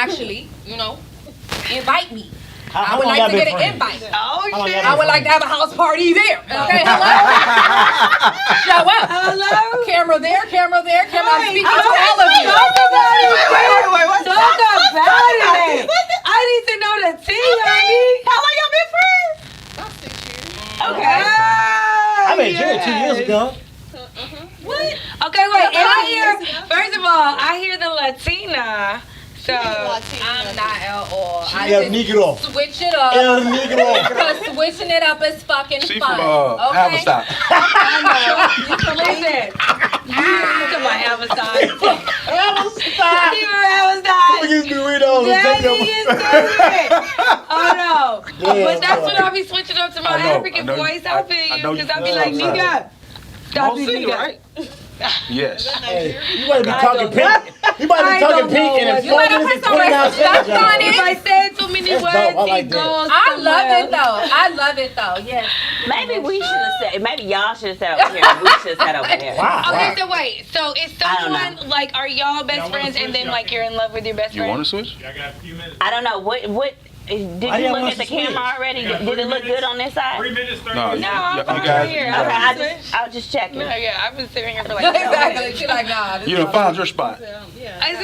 actually, invite me. How I would long like y'all to been get an friends? invite. Oh How long shit. y'all I would like to have a house party there. Okay, hello? Show up. Hello. Camera there, camera there, camera. I'm speaking to Oh, all of you. Wait, what's Talk about it. I need to know the tea, honey. How long y'all been friends? About 6 years. Okay. I met Jerry 2 years ago. What? Okay, wait. And I hear, first of all, I hear the Latina. So I'm not at all. I El just Negro. switch it up. El Negro. Because switching it up is fucking She fun. from Haverstock. listen. You come on, Haverstock. Stop. You were Haverstock. Look at Doritos. Daddy is stupid. Oh no. Yeah, But that's boy. when I'll be switching up to my I know, African I know voice. you- I feel I you. know you Because I'll be like, from nigga. Stop it, Singer, nigga. right? Yes. Hey, you might be I talking don't pink. You might I be talking don't know pink and what in you 4 wanna minutes put and some 29 respect seconds. on y'all. it? If I say too many That's words, dope. I like it that. goes I love somewhere. it though. I love it though. Yes. Maybe we should have said. Maybe y'all should have said over here. We should have said over there. Wow. Okay, so wait. So is I don't someone like, are y'all best friends and then like you're in love with your best You want friend? to switch? I don't know what. Did Why you y'all look want at the to switch? camera already? Did it look good on this side? 3 minutes, 30 No, seconds. No, I'm you fine guys. here. you Okay, guys- I was just checking. No, yeah, I've been sitting here for like Exactly. She like, nah. this You is done found your spot. Is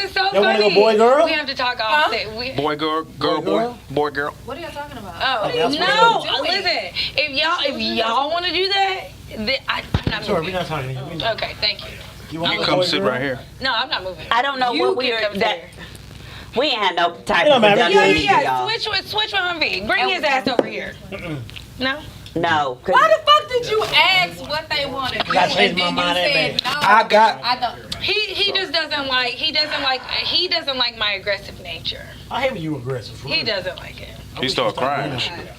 it so Y'all wanna funny? go boy, girl? We have to talk off stage. Boy, girl, girl, boy, boy, girl. What are y'all talking about? Oh That's what no! y'all doing. Listen, if y'all want to do that, then I'm not Sorry, we're moving. not talking to you. We're not. Okay, thank you. You want You to come boy, sit girl? right here. No, I'm not moving. I don't know You what we can were. come That here. we ain't had no type It don't of matter. production Yeah, meeting, yeah. y'all. Switch with Humvee. Bring his ass over here. No. No. 'cause- Why the fuck did you ask what they wanted to do I and changed then my you mind that said no? I got- I don't. He just doesn't like my aggressive nature. I hate when you aggressive. for He real. doesn't like it. I He wish started you stopped crying doing and that shit.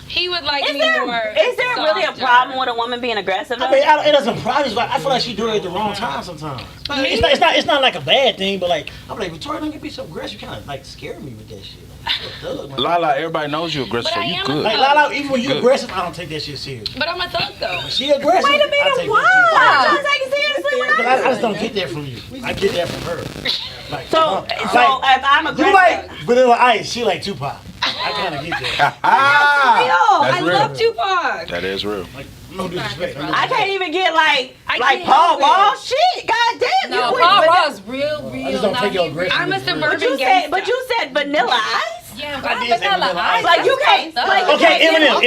He would like Is me there more. really a softer. problem with a woman being aggressive? I mean, it doesn't problem. Like, I feel like she doing it at the wrong time sometimes. It's not like a bad thing, but like I'm like, Victoria, don't you be so aggressive. You kind of like scare me with that shit. Like, you're a thug, man. Lala, everybody knows you aggressive, But so I you am a good. Like Lala, even when you Good. aggressive, I don't take that shit serious. But I'm a thug though. She aggressive. Wait a I minute, take why? that shit serious. Take it seriously when Because I just don't get that from you. I get that from her. Like, So like, if I'm you aggressive, like Vanilla Ice, she like Tupac. I kind of get that. That's I real. love Tupac. That is real. Like, no disrespect. I can't even get like I like can't Paul help Wall. it. Shit, goddamn. No, you Paul went- Raw's real. I just don't Nah, take your he real. aggressive. I'm a suburban But you gangster. said, Vanilla Ice. Yeah, I why did say vanilla Vanilla ice? Ice. Like, you That's can't- fucked like, up. Okay, Eminem.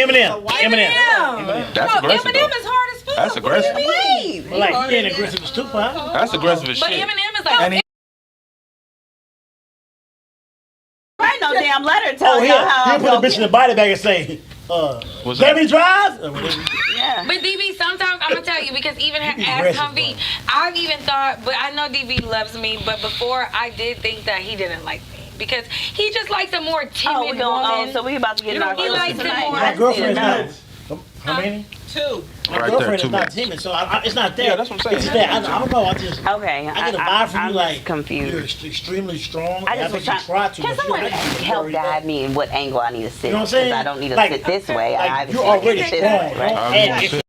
That's No, aggressive. Eminem though. is hard as fuck. That's aggressive. But like, he ain't aggressive as Tupac. That's aggressive as But shit. Eminem is like. And he- Write no damn letter Oh, telling y'all how he'll I'm put a gonna bitch in the body bag and say, What's let that? me drive? Yeah. But DB, sometimes I'm gonna tell you because even be as aggressive, Humvee, I've even thought. But I know DB loves me. But before, I did think that he didn't like me because he just likes a more timid Oh, we going. woman. Oh, so we about to get in our He feelings likes it tonight. more. I My didn't see girlfriend is it, not. no. How many? Two. My Right there, girlfriend 2 is not minutes. timid, so it's not that. Yeah, that's what I'm saying. It's that. I don't know. I Okay, get a vibe from I'm you like just confused. you're extremely strong. I and just was think you trying. try to. Can but you someone don't actually help worry guide about it. me in what angle I need to sit? You know what I'm Because saying? I don't need to Like- sit this way. Like, I you're already sit this strong, way, right? I And was if gonna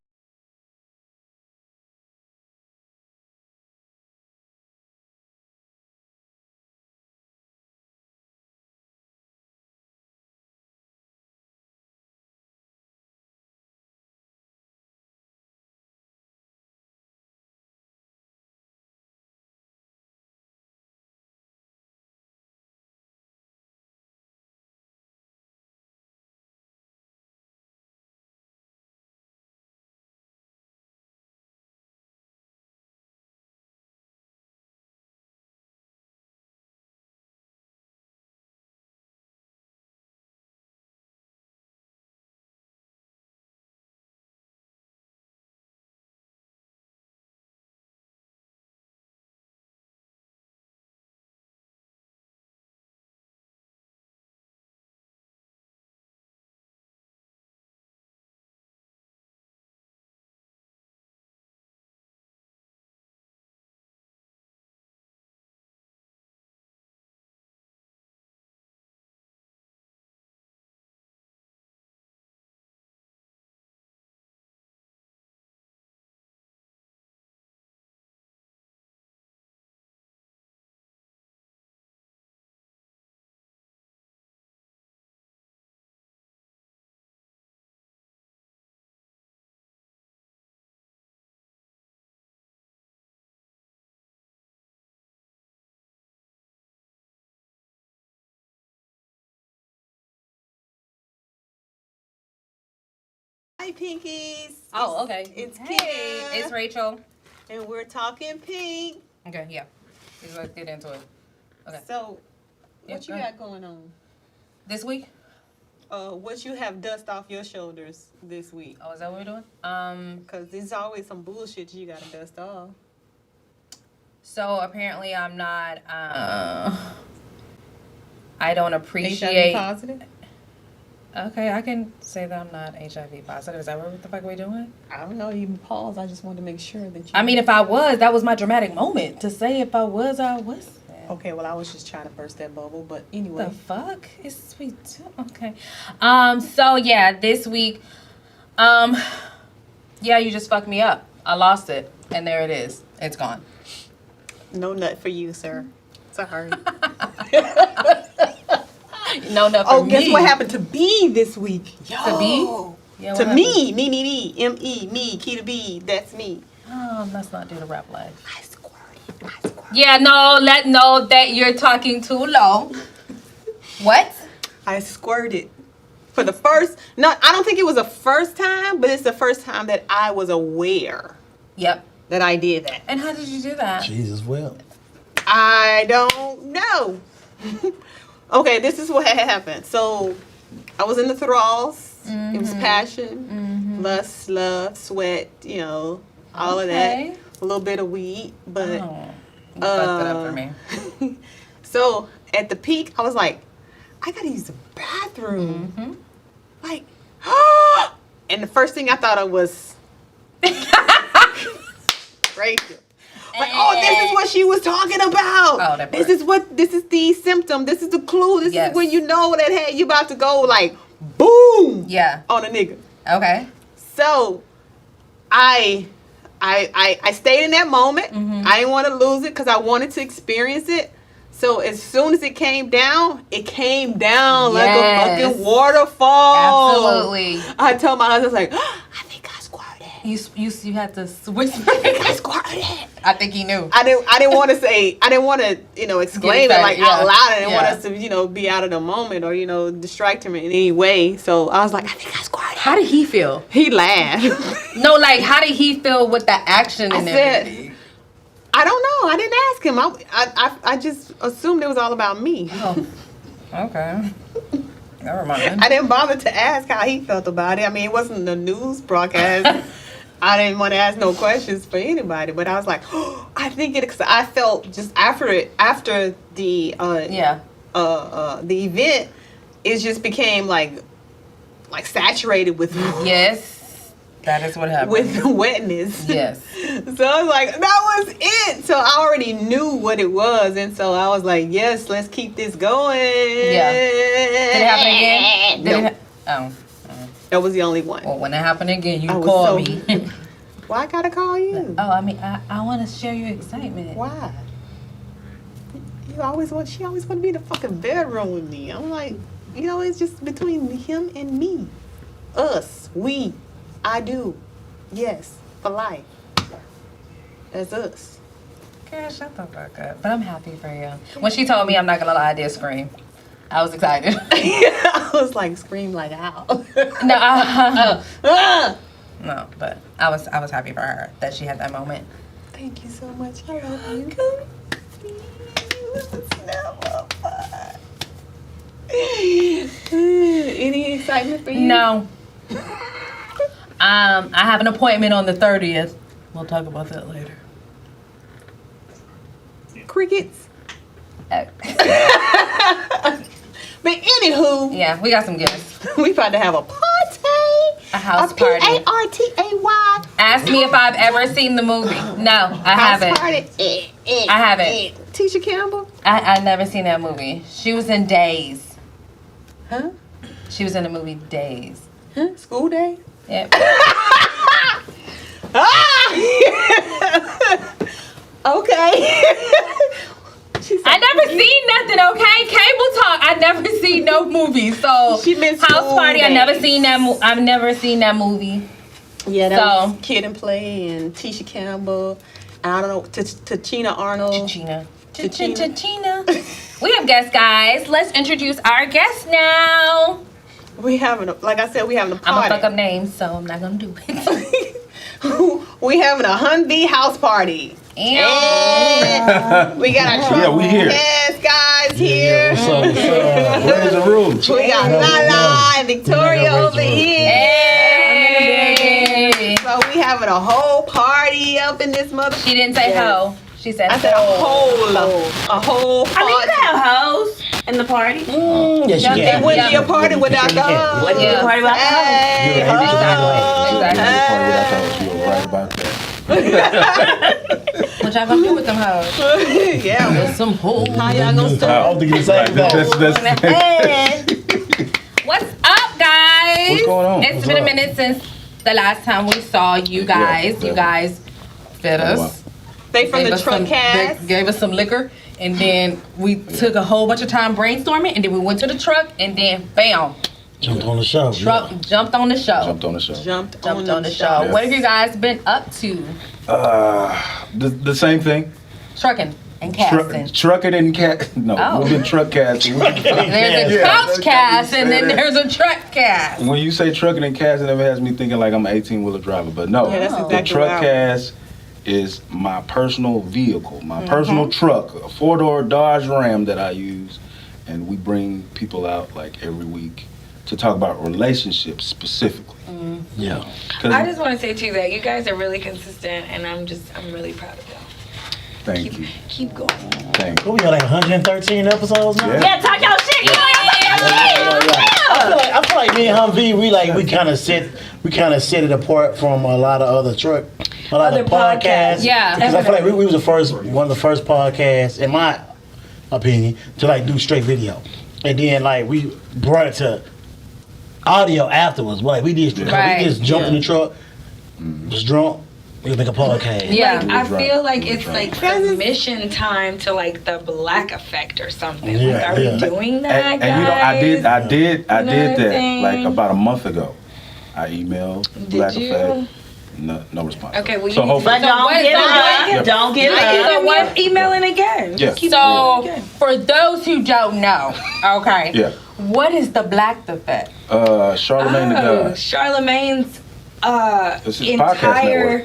Hi, Pinkies. Oh, okay. It's Hey, Kia. it's Rachel. And we're talking pink. Okay, yeah. Let's get into it. Okay. So, Yeah, what you go ahead. got going on? This week? What you have dust off your shoulders this week? Oh, is that what we're doing? Because there's always some bullshit you gotta dust off. So apparently I'm not. I don't HIV appreciate. positive? Okay, I can say that I'm not HIV positive. Is that what the fuck we're doing? I don't know. You pause. I just wanted to make sure that you. I mean, if I was, that was my dramatic moment to say if I was, I was. Okay, well, I was just trying to burst that bubble, but The anyway. fuck? It's sweet too. Okay. So yeah, this week, yeah, you just fucked me up. I lost it, and there it is. It's gone. No nut for you, sir. Sorry. No, no. Oh, guess what happened to B this week? To B? Yeah, To what me. M-E, me, Key to B. That's me. Let's not do the rap life. I squirted. Yeah, no, know that you're talking too low. What? I squirted. For the first, I don't think it was the first time, but it's the first time that I was aware Yep. that I did that. And how did you do that? Jesus, well. I don't know. Okay, this is what happened. So, I was in the thralls. It was passion, lust, love, sweat, all of that. A little bit of weed, but Oh, you fucked it up for me. So at the peak, I was like, I gotta use the bathroom. Like, and the first thing I thought of was Rachel. Like, oh, this is what she was talking about. Oh, that part. This is the symptom. This is the clue. This Yes. is when you know that, hey, you about to go like, boom, Yeah. on a nigga. Okay. So I stayed in that moment. I didn't want to lose it because I wanted to experience it. So as soon as it came down like a fucking waterfall. Absolutely. I told my husband, like, I think I squirted. You had to switch. I squirted. I think he knew. I didn't want to say, I didn't want to, exclaim it like yeah. out loud. I didn't want Yeah. us to, be out of the moment or, distract him in any way. So I was like, I think I squirted. How did he feel? He laughed. No, like how did he feel with the action I and said, everything? I don't know. I didn't ask him. I just assumed it was all about me. Oh, okay. Never mind. I didn't bother to ask how he felt about it. I mean, it wasn't a news broadcast. I didn't want to ask no questions for anybody. But I was like, I think it. Cause I felt just after the the event, it just became like saturated with Yes, that is what happened. with wetness. Yes. So I was like, that was it. So I already knew what it was. And so I was like, yes, let's keep this going. Yeah. Did it happen again? No. Oh. That was the only one. Well, when it happened again, you I was call so- me. Why I gotta call you? Oh, I mean, I want to share your excitement. Why? She always want to be in the fucking bedroom with me. I'm like, it's just between him and me. Us. We. I do. Yes. For life. That's us. Girl, shut the fuck up. But I'm happy for you. When she told me, I'm not gonna lie, I did scream. I was excited. I was like, scream like how? No, no, but I was happy for her that she had that moment. Thank you so much. I love you. Any excitement for you? No. I have an appointment on the 30th. We'll talk about that later. Crickets. But anywho, Yeah, we got some gifts. we about to have a party. A house A party. P-A-R-T-A-Y. Ask me if I've ever seen the movie. No, I haven't. Party. I haven't. Tisha Campbell. I never seen that movie. She was in Days. Huh? She was in the movie Days. Huh? School day. Yep. Okay. I never seen nothing, okay? Cable talk. I never seen no movie. So She missed House School Party. I never Days. seen that. I've never seen that movie. Yeah, that So- was Kid and Play and Tisha Campbell. And I don't know, Tachina Arnold. Chachina. Chachina. Chachina. We have guests, guys. Let's introduce our guests now. we having a, like I said, we having a I'm gonna fuck party. up names, so I'm not gonna do it. We having a Humvee house party. And we got our Yeah, we here. Yes, guys here. What's up? Where's the room? We got Lala and Victoria over here. Hey. So we having a whole party up in this mother. She didn't say ho. She said I said a whole party. I mean, you can have hoes in the party. Yes, you Yeah, can. It wouldn't be a party without the hoes. Wouldn't be a party without the hoes. Hey, You're right. Exactly. You're right about that. What y'all gonna do with them hoes? Yeah. With some hoes. How y'all gonna I start? don't think it's the same thing. What's up, guys? What's going on? It's What's been a up? minute since the last time we saw you guys. Yeah. You guys fed Oh, us. wow. They from the Gave us some- TruckCast. they gave us some liquor, and then we took a whole bunch of time brainstorming, and then we went to the truck, and then bam, Jumped on the show. jumped on the show. Jumped on the show. Jumped Jumped on the show. Yeah. What have you guys been up to? The same thing. Trucking and casting. Trucking and cat. No, Oh. we've been truck casting. There's a Yeah. couch cast, and then there's a truck cast. When you say trucking and casting, it has me thinking like I'm an 18-wheeler driver. But no, Yeah, that's the exactly truck what I- cast is my personal vehicle, my personal truck, a 4-door Dodge Ram that I use, and we bring people out like every week to talk about relationships specifically. Yeah. 'Cause- I just want to say too that you guys are really consistent, and I'm really proud of y'all. Thank you. Keep going. Thank you. What, we got like 113 episodes now? Yeah. Yeah, talk your shit. You know I feel like me and Humvee, we kind of set it apart from a lot of other Other podcasts. Yeah. Because I feel like we was one of the first podcasts, in my opinion, to like do straight video, and then like we brought it to audio afterwards. Like we just jumped in the truck, was drunk, we make a podcast. Yeah. Like, I Right. feel like it's Right. like submission time to like the Black Effect or something. Yeah, Like, are yeah. we doing that, And guys? you know, I did You know that what I'm saying? like about a month ago. I emailed Black you? Effect. No response. Okay, well, so you hopefully, But don't what- give so up. what- Don't give I up. can what? Emailing again. Yeah. Just keep So, emailing again. for those who don't know, okay, Yeah. what is the Black Effect? Charlemagne the Oh, God. Charlemagne's This is podcast entire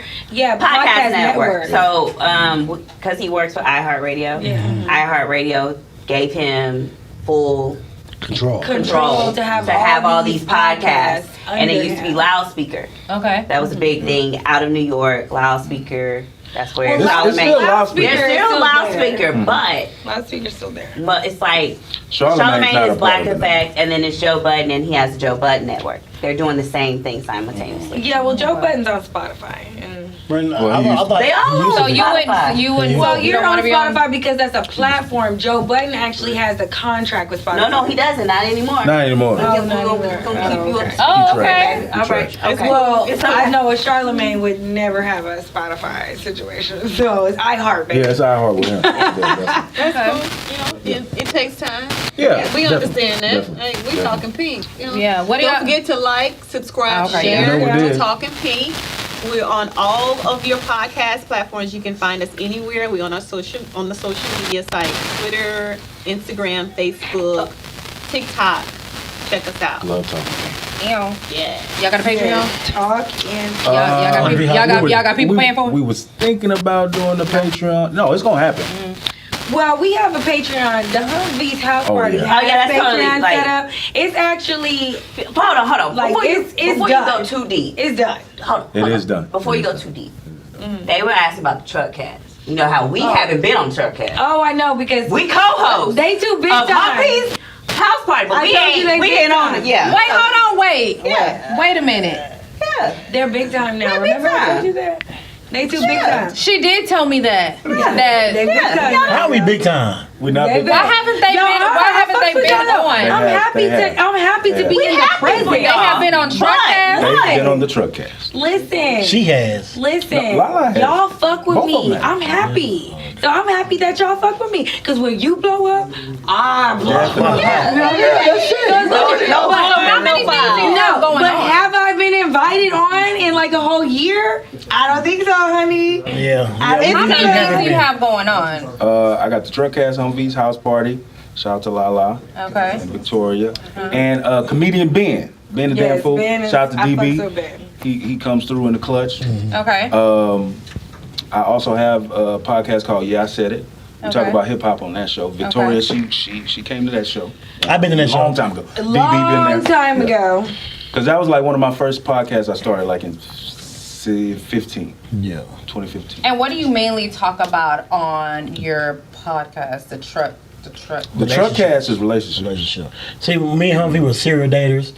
Podcast network. network. So, because he works for iHeartRadio, Yeah. iHeartRadio gave him full Control. Control to have all these podcasts. And it under used to be him. Loudspeaker. Okay. That was a big thing out of New York. Loudspeaker. That's where It's Charlemagne. still loudspeaker. There's It's still still loudspeaker, there. but Loudspeaker's still there. it's like Charlemagne's Charlemagne not a is Black part of it. Effect, and then it's Joe Budden, and he has the Joe Budden Network. They're doing the same thing simultaneously. Yeah, well, Joe Budden's on Spotify. And Well, he used- They all used on So you Spotify. wouldn't. well, you you're don't on want to be on. Spotify because that's a platform. Joe Budden actually has a contract with Spotify. No, he doesn't. Not anymore. Not anymore. Oh, We're not gonna anymore. keep you up. Oh, You okay. trash. All right. Okay. Well, It's I okay. know a Charlemagne would never have a Spotify situation, so it's iHeart, baby. Yeah, it's our heart with him. That's cool. You know, it takes time. Yeah, we definitely, understand that. definitely, Hey, we definitely. talking pink. You know? Yeah, what do Don't y'all- forget to like, subscribe, Okay, share. yeah. You know we to did. Talking Pink. We're on all of your podcast platforms. You can find us anywhere. We're on the social media sites: Twitter, Instagram, Facebook, TikTok. Check us out. Love talking. Ew. Yeah. Y'all got a Patreon? Talk and Y'all got people paying for it? We was thinking about doing the Patreon. No, it's gonna happen. well, we have a Patreon. The Humvee's house Oh, party yeah. has Oh, yeah, that's Patreon totally, like- set up. It's actually Hold on. Like, Before it's you done. go too deep. it's done. Hold on. It is done. Before you go too deep. They were asking about the TruckCast. You know how we haven't been on TruckCast. Oh, I know because We co-host they too big of time. Humvee's house party, but I told you they we big ain't on time. it. Yeah. Wait, hold on, wait. Yeah. Wait a minute. Yeah. They're big time now. They're big Remember I time. told you that? They too big Yeah. time. She did tell me that. They That big time. How we big time? We not They big. been- why haven't they Yo, been? I Why haven't fuck they with been y'all. on? They I'm have, happy they have. to. I'm happy to be We in the happy for present. They have been on But- TruckCast. They've been on the TruckCast. Listen. She has. Listen, No, Lala has. y'all fuck with Both of me. them have. I'm happy. So I'm happy that y'all fuck with me. Cause when you blow up, I blow up. Definitely. So how many things you have going But on? have I been invited on in like a whole year? I don't think so, honey. Yeah. I How didn't many know. things you have going on? I got the TruckCast Humvee's house party. Shout out to Lala Okay. and Victoria. And comedian Ben the Damn Fool. Shout out to DB. He comes through in the clutch. Okay. I also have a podcast called Yeah, I Said It. We talk about hip hop on that show. Victoria, she came to that show. I've been in that show. Long time ago. Long time ago. Because that was like one of my first podcasts I started like in 2015. Yeah. And what do you mainly talk about on your podcast, the truck? The TruckCast is relationship. See, me and Humphrey were serial daters.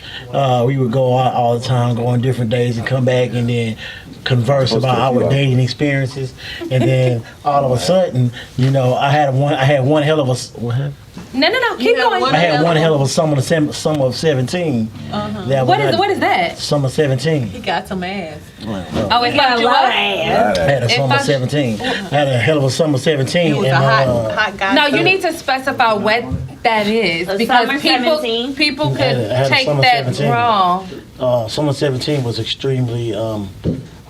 We would go out all the time, go on different days, and come back and then converse about our dating experiences. And then all of a sudden, you know, I had one hell of a. What? No. Keep going. I had one hell of a summer of 17. What is that? Summer 17. He got some ass. Oh, it got a lot of ass. I had a summer 17. I had a hell of a summer 17. It was a hot guy. No, you need to specify what that is because people could take that 17. wrong. Summer 17 was extremely a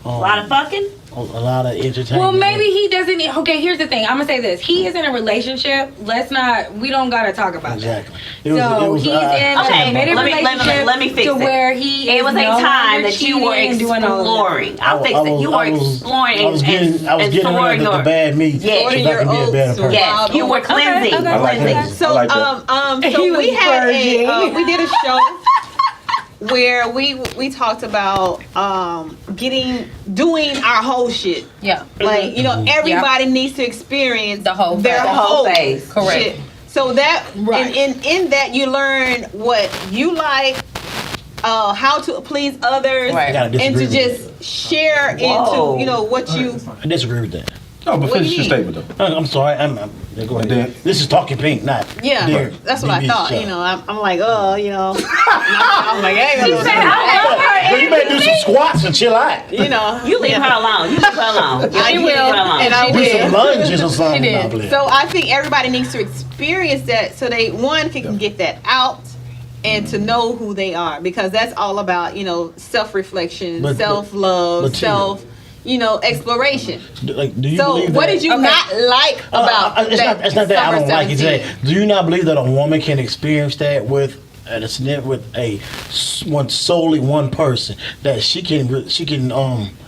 lot of fucking. A lot of entertainment. Well, maybe he doesn't. Okay, here's the thing. I'm gonna say this. He is in a relationship. We don't gotta talk about that. It was, he's in a committed relationship let me fix to it. where he It is was a no time longer that you were cheating and doing all of exploring. I'll fix it. You were exploring I was getting rid of the bad me. Yes. So that I could be a better person. Yes, you were cleansing. Okay. I like that. So, I like that. so He was we had virgin. we did a show where we talked about doing our whole shit. Yeah. Like, you know, everybody needs to experience The whole their phase. whole phase. Correct. shit. So that in that you learn what you like, how to please others, Right. I gotta and to disagree with just share into, you know, what you. I disagree with that. No, but What do finish you your mean? statement though. I'm sorry. Go ahead. then- This is TALKinPINk, not. Yeah, their that's what I BB thought. show. You know, I'm like, you know, I'm like, hey, Well, you better do some squats and chill out. you know, You leave her alone. You leave her alone. I You will, leave her alone. and I Do some will. lunges or something. She did. I believe. So I think everybody needs to experience that, so they can get that out and to know who they are, because that's all about, you know, self-reflection, But- self-love, but Tina, exploration. Like, do you So believe what that? did you not like about that? It's not that I don't like it. summer Today. Do you not believe that a woman can experience that with solely one person, that she can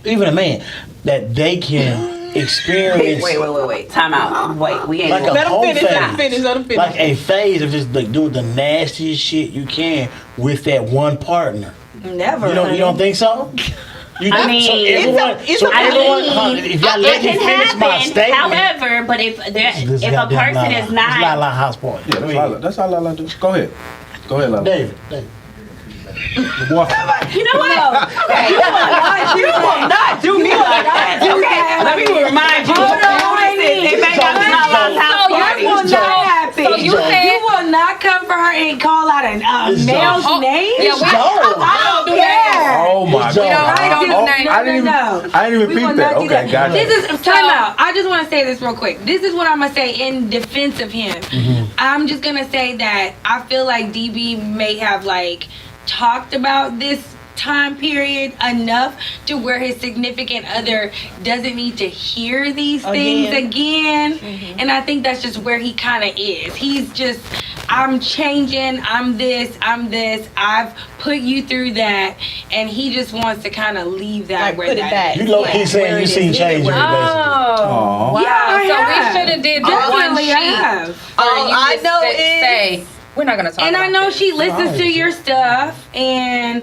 even a man, that they can experience Wait. Time out. Wait, we ain't like a going. Let whole them phase, finish. Let them finish. like a phase of just like doing the nastiest shit you can with that one partner. Never. You don't think so? I mean, it's a- if y'all let me it finish can my happen. statement. However, but if This a goddamn person Lala. is It's not not, house party. Yeah, that's all I do. Go ahead, Lala. David. Boy. you know what? Okay, you will not do me like that. Okay, let me remind you. It may not be Lala's house party. You will not come for her and call out a It's male's Joe. name. Yeah, we don't do that. Oh my It's Joe. God. I didn't even peep will that. not do Okay, that. gotcha. This is time out. I just want to say this real quick. This is what I'm gonna say in defense of him. I'm just gonna say that I feel like DB may have like talked about this time period enough to where his significant other doesn't need to hear these things again. And I think that's just where he kind of is. He's just, I'm changing, I'm this, I've put you through that, and he just wants to kind of leave that Like, where put it that back. is. You he's saying you seen change in it, Oh, wow! Yeah, I so have. we should have did the one Definitely sheet. I have. All I know is- say we're not gonna talk. And about I know this. she listens to your stuff, and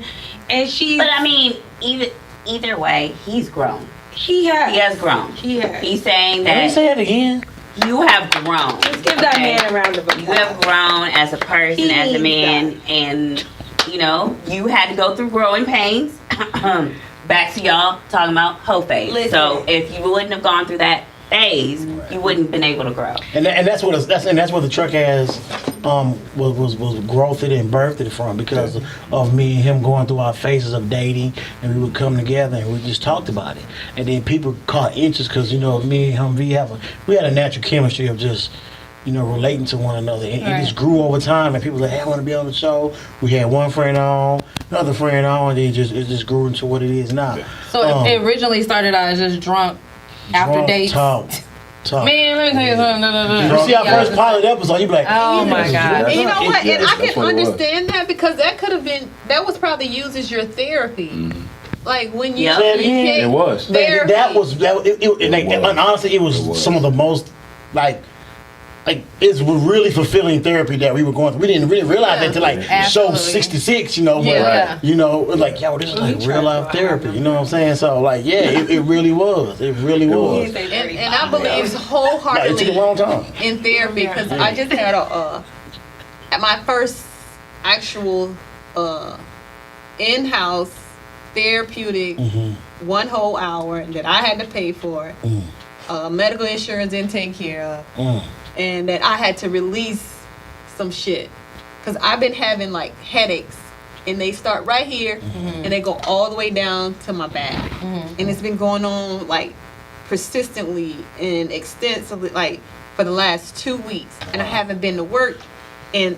she's. But I mean, either way, he's grown. He has. He has grown. He has. He's saying Let me that say it again. you have grown. Let's give that man a round of applause. You have grown as a person, He as a needs man, and you know you had to go through growing pains. Back to y'all talking about hoe phase. Listen. So if you wouldn't have gone through that phase, you wouldn't have been able to grow. And that's what the truck has was growthed and birthed it from, because of me and him going through our phases of dating, and we would come together and we just talked about it, and then people caught interest because me and him we had a natural chemistry of just relating to one another, and it just grew over time, and people were like, hey, I want to be on the show. We had one friend on, another friend on, and then it just grew into what it is now. So it originally started out as just drunk after Drunk dates. talk Talk. Man, let me tell you something. You see our first pilot episode, you be like, Oh my God. And you know what? And I That's can what it was. understand that because that was probably used as your therapy. Like when you, Yeah. you can't- It was. Therapy. that was and honestly, it was some of the most like it was really fulfilling therapy that we were going through. We didn't realize that until like show Absolutely. 66, you know. But, Yeah. you know, it was like, yo, this is like real life therapy. You know what I'm saying? So like, yeah, it really was. It really was. and I believe No, it took a wholeheartedly long time. in therapy because I just had at my first actual in-house therapeutic 1 whole hour that I had to pay for. Medical insurance didn't take care of, and that I had to release some shit because I've been having like headaches, and they start right here and they go all the way down to my back, and it's been going on like persistently and extensively like for the last 2 weeks, and I haven't been to work. And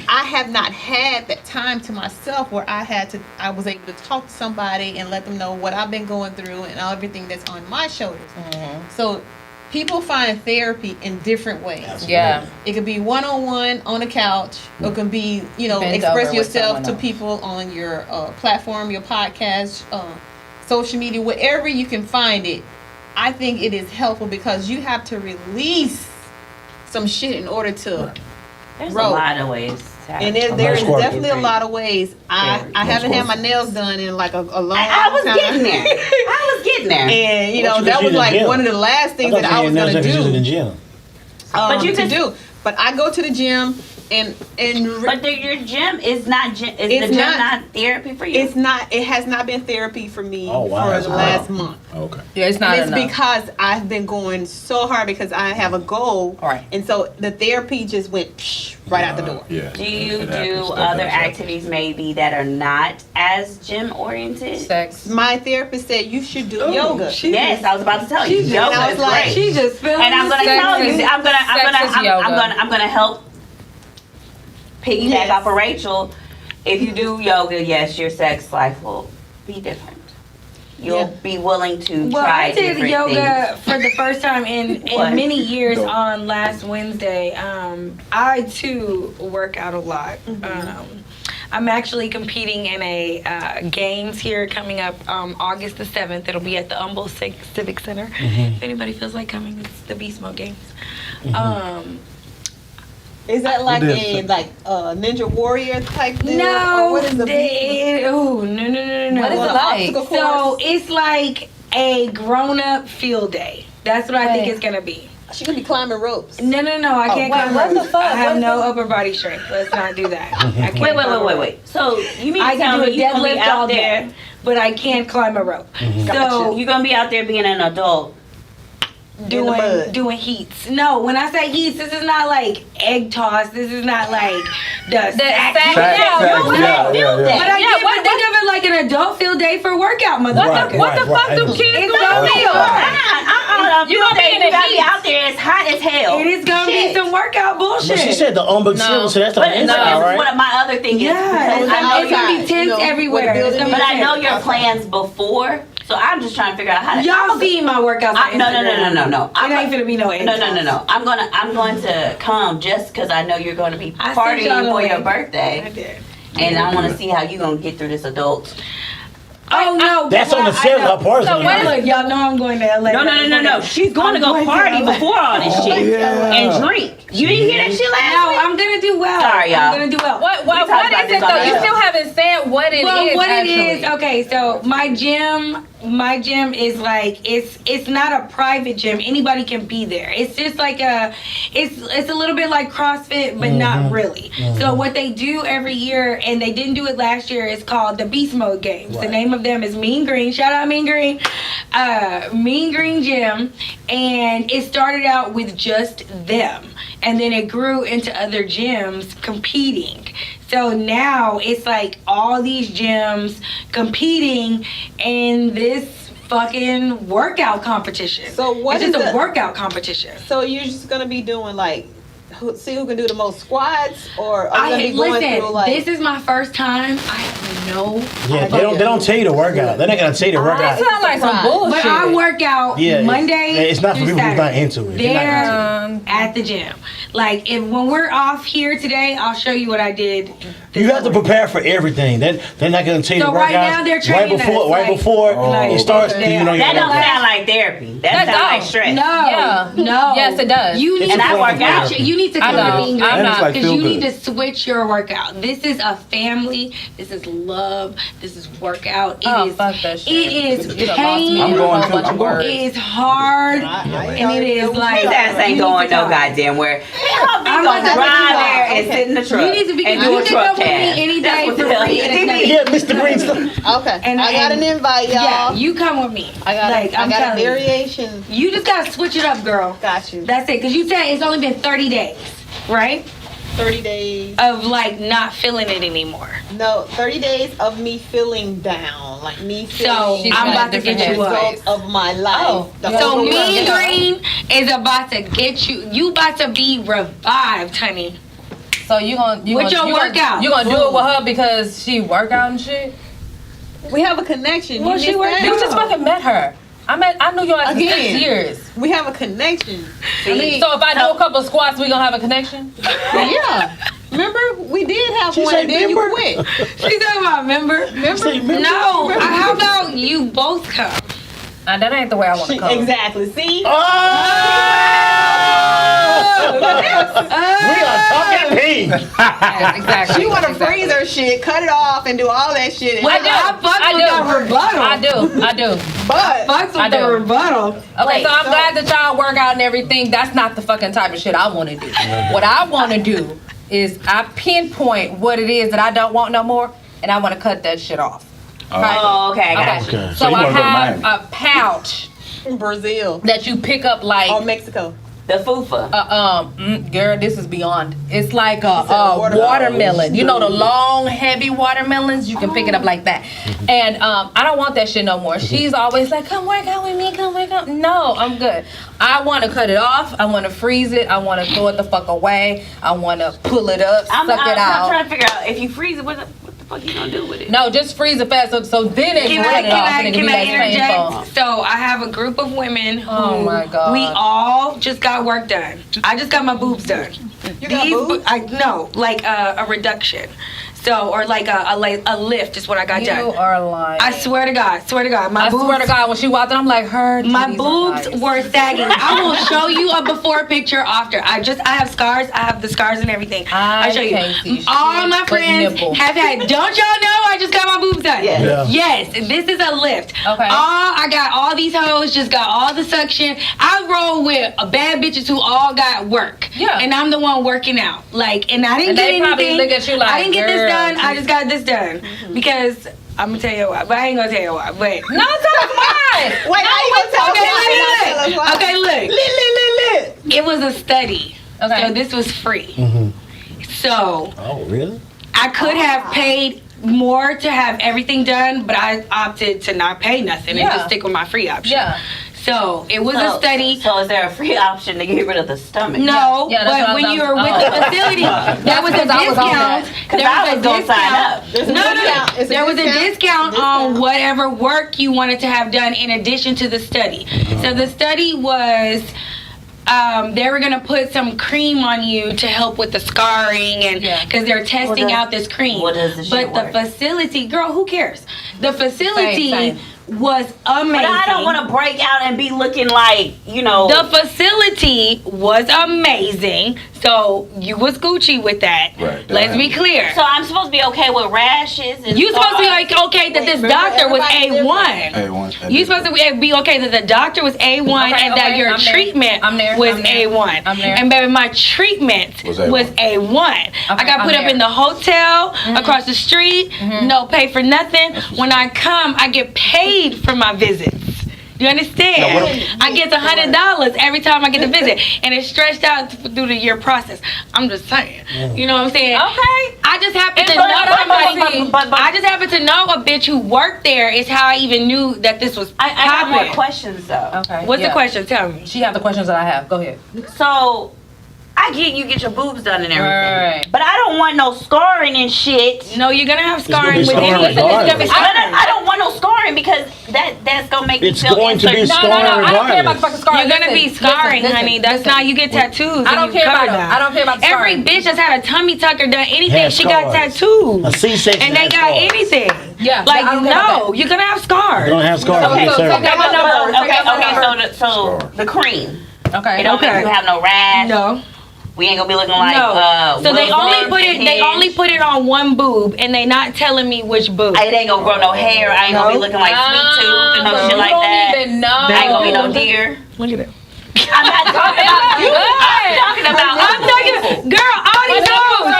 I have not had that time to myself where I was able to talk to somebody and let them know what I've been going through and everything that's on my shoulders. So people find therapy in different ways. Yeah. It could be one-on-one on a couch. It can be, Bent express over with yourself someone to else. people on your platform, your podcast, social media, wherever you can find it. I think it is helpful because you have to release some shit in order to There's Bro. a lot of ways. to have And it. there is Scorpion. definitely a lot of ways. I haven't had my nails done in like a long I was time. getting there. I was getting there. And What you that was was using like in the one of gym? the last things I that thought I you was had gonna nails that you used in the do. gym. But you To can- do. But I go to the gym and But your gym is not. Is the It's gym not- not therapy for you? it's not. It has not been therapy for me Oh, wow. for the last month. Okay. Yeah, it's not And it's enough. because I've been going so hard because I have a goal. Right. And so the therapy just went right out the door. Yeah. Do you It happens. do That other does happen. activities maybe that are not as gym oriented? Sex. My therapist said you should do yoga. Yes, I was about to tell you. And Yoga I was is like, great. She just feels And I'm gonna Sex tell you, is- I'm sex is gonna help piggyback Yes. off of Rachel. If you do yoga, yes, your sex life will be different. You'll Yeah. be willing to Well, try I did different yoga things. for the first time in What? many years Dope. on last Wednesday. I too work out a lot. I'm actually competing in a games here coming up August the 7th. It'll be at the Humboldt Civic Center. If anybody feels like coming, it's the Beast Mode Games. Is that like What is a it? Ninja Warrior type deal? Or No, what is the oh no. What is it Well, like? obstacle So course? it's like a grown-up field day. That's what I think Wait. it's gonna be. She could be climbing ropes. No, I can't wait, climb what ropes. the fuck? I have What no the- upper body strength. Let's not do that. I can't Wait. climb a rope. So you mean to I tell can do me a you're gonna be deadlift all out there? day, but I can't climb a rope. So you're gonna be out there being an adult. the mud. Doing heats. No, when I say heats, this is not like egg toss. This is not like the sack. sack- No, Sack, no, yeah, yeah. But I Yeah, get what- think of it like an adult field day for workout, motherfucker. What the fuck do kids It's do? gonna be You gonna be in the you gotta be heat. out there. It's hot as hell. It is gonna Shit. be some workout bullshit. But she said the No. so that's But the this inside, is right? what my other thing is. Yeah, because it's I know gonna be outside, tents where the everywhere. It's building gonna is. be But I know tents. your plans before, so I'm just trying to figure out how to. Y'all see my workouts on No. Instagram. I'm It ain't gonna be no egg toss. No. I'm going to come just because I know you're going to be I sent y'all partying the for your link. birthday, I did. and I want to see how you gonna get through this adult. Oh no, That's but on the I seventh, know. her person. So what- Look, y'all know I'm going to LA. No. She's going to go I'm going to party LA. before all this shit and drink. You didn't hear that shit last No, week? I'm gonna do well. Sorry, y'all. I'm gonna do well. What talked is about it this though? on You the still haven't said what it is. Well, what actually. it is, okay, so my gym is like it's not a private gym. Anybody can be there. It's just like it's a little bit like CrossFit, but not really. So what they do every year, and they didn't do it last year, is called the Beast Mode Games. The name of them is Mean Green. Shout out Mean Green. Mean Green Gym, and it started out with just them, and then it grew into other gyms competing. So now it's like all these gyms competing in this fucking workout competition. So what it's just is a the- workout competition. So you're just gonna be doing like, see who can do the most squats, or are you gonna be going Listen, through like? this is my first time. I have no. Yeah, they don't tell you to work out. They're not gonna tell you to work That out. sounds like some bullshit. But I work out Yeah, Monday. it's not for through people who's not Saturday. into it. If you're not They're into at the gym. Like when we're off here today, I'll show you what I did. You have to prepare for everything. They're not gonna tell you So to work right out now they're training right us, before like, it starts. okay. You know, That you're don't gonna- sound like therapy. That sounds like stress. No, Yeah. no. Yes, it does. You need It's to a form of work out. therapy. You need to I come to know. me, I'm not- like, because feel you need good. to switch your workout. This is a family. This is love. This is workout. It Oh, is. fuck that shit. It is You done lost me pain. I'm with a going whole too. bunch I'm of going. words. It is hard, and it is like His ass ain't you going need to no come. goddamn where. I'm I'm gonna not drive gonna do there that. and sit in the truck You need to be. and You do a can truck come with me cast. any That's day what for the hell free. he and did. it's Yeah, Mr. Green stuff. Okay, And- I got an invite, y'all. Yeah, you come with me. I got, like, I I'm got a telling you. variation. You just gotta switch it up, girl. Got you. That's it. Cause you said it's only been 30 days, right? 30 days. Of like not feeling it anymore. No, 30 days of me feeling down, like me feeling. So She's I'm got about to different get you up. headspace. result of my life. Oh, The yeah. So whole Mean year. Green is about to get you. You about to be revived, honey. So you gonna With your workout. You gonna do it with her because she work out and shit? We have a connection. Well, you she missed worked that? You just fucking met her. I knew your ass for 6 Again. years. We have a connection. I mean, So if I do a couple squats, we gonna have a connection? yeah. Remember, we did have She one, said and then member? you quit. She talking about member? Remember? No. How about you both come? That ain't the way I want to come. Exactly. See? We are talking pink. Yes, exactly. She want to exactly. freeze her shit, cut it off, and do all that shit. And I do. I fuck I with that rebuttal. I do. But Fuck I with the do. rebuttal. Okay, so I'm glad that y'all work out and everything. That's not the fucking type of shit I want to do. What I want to do is I pinpoint what it is that I don't want no more, and I want to cut that shit off. Oh, okay, gotcha. Okay. So you I wanna go to have Miami. a pouch Brazil that you pick up like or Mexico. The fufa. girl, this is beyond. It's like a watermelon. watermelon. You know the long, heavy watermelons. You can pick it up like that. And I don't want that shit no more. She's always like, "Come work out with me. Come work out." No, I'm good. I want to cut it off. I want to freeze it. I want to throw it the fuck away. I want to pull it up, I'm suck it out. trying to figure out if you freeze it, what the fuck you gonna do with it? No, just freeze it fast. So then it can cut it off and it can be less painful. interject? So I have a group of women who Oh my God. we all just got work done. I just got my boobs done. You got boobs? No, like a reduction. So or like a lift is what I got You done. are lying. I swear to God, my I boobs. swear to God, when she walked in, I'm like, her. My titties are boobs nice. were sagging. I will show you a before picture after. I have scars. I have the scars and everything. I'll show you. can't see All shit my but friends nipple. have had. Don't y'all know? I just got my boobs done. Yeah. Yes, this is a lift. Okay. I got all these hoes. Just got all the suction. I roll with bad bitches who all got work. Yeah. And I'm the one working out. Like, and I didn't And get they probably anything. look at you like, I didn't get this "Girl, done. I just got this done because. I'm gonna tell you why, but I ain't gonna tell you why. But No, tell us why. Wait, how you gonna tell us why? okay, Not tell us why. okay, look. Lit. It was a study. Okay. So this was free. So Oh, really? I could have paid more to have everything done, but I opted to not pay nothing and Yeah. just stick with my free option. Yeah. So it was a study. So is there a free option to get rid of the stomach? No, Yeah, that's what but I when was- you were with the facility, there was a because I was on discount. that. Because There I was a was going to sign discount. up. There's a No. discount. It's a There was a discount on Discount. whatever work you wanted to have done in addition to the study. So the study was they were gonna put some cream on you to help with the scarring and Yeah. because they're testing out this cream. what does the shit But the work? facility, girl, who cares? The facility Same. was amazing. But I don't want to break out and be looking like, The facility was amazing. So you was Gucci with that. Right. Let's be clear. So I'm supposed to be okay with rashes and You supposed to be scars? like okay that this remember, doctor was everybody's A1. A1. You supposed to be okay that the doctor was A1 Okay, and that okay, your I'm there. treatment I'm there, was I'm there. A1. I'm there. And baby, my treatment Was was A1. A1. I Okay, got I'm put up there. in the hotel across the street, no pay for nothing. When I come, I get paid for my visits. You understand? Now, what I get $100 every time I get a visit, and it's stretched out through the year process. I'm just saying. You know what I'm saying? Okay. I just happen to And know but- I just happen to know a bitch who worked there. Is how I even knew that this was I got more popping. questions though. Okay. What's yeah. the question? Tell me. She have the questions that I have. Go ahead. So I get you get your boobs done and everything, Right. but I don't want no scarring and shit. No, you're gonna have gonna scarring be with scarring anything. regardless. I don't want no scarring because that's gonna make me It's feel going to be insecure. No, I don't care about regardless. the fucking scarring. You're gonna be scarring, honey. That's not. You get tattoos. I don't and you care about cover them. that. I don't care about the Every scarring. bitch that's had a tummy tucker done anything, Has she got scars. tattoos. A C-section And they has got scars. anything. Yeah, Like I don't care about no, that. you're gonna have scars. You don't have scars. Okay, you so serve. take out my number. Okay, Take out my okay. number. So the cream. Okay. It don't make Okay. you have no rash. No. We ain't gonna be looking like No. So they Will only Smith put it. and They Hinge. only put it on one boob, and they not telling me which boob. It ain't gonna grow no hair. I ain't gonna be No. looking like Sweet Tooth and no So shit you like don't that. even know. I ain't gonna be no deer. Look at it. I'm not talking about you. I'm talking about. I'm talking, girl. All these hoes,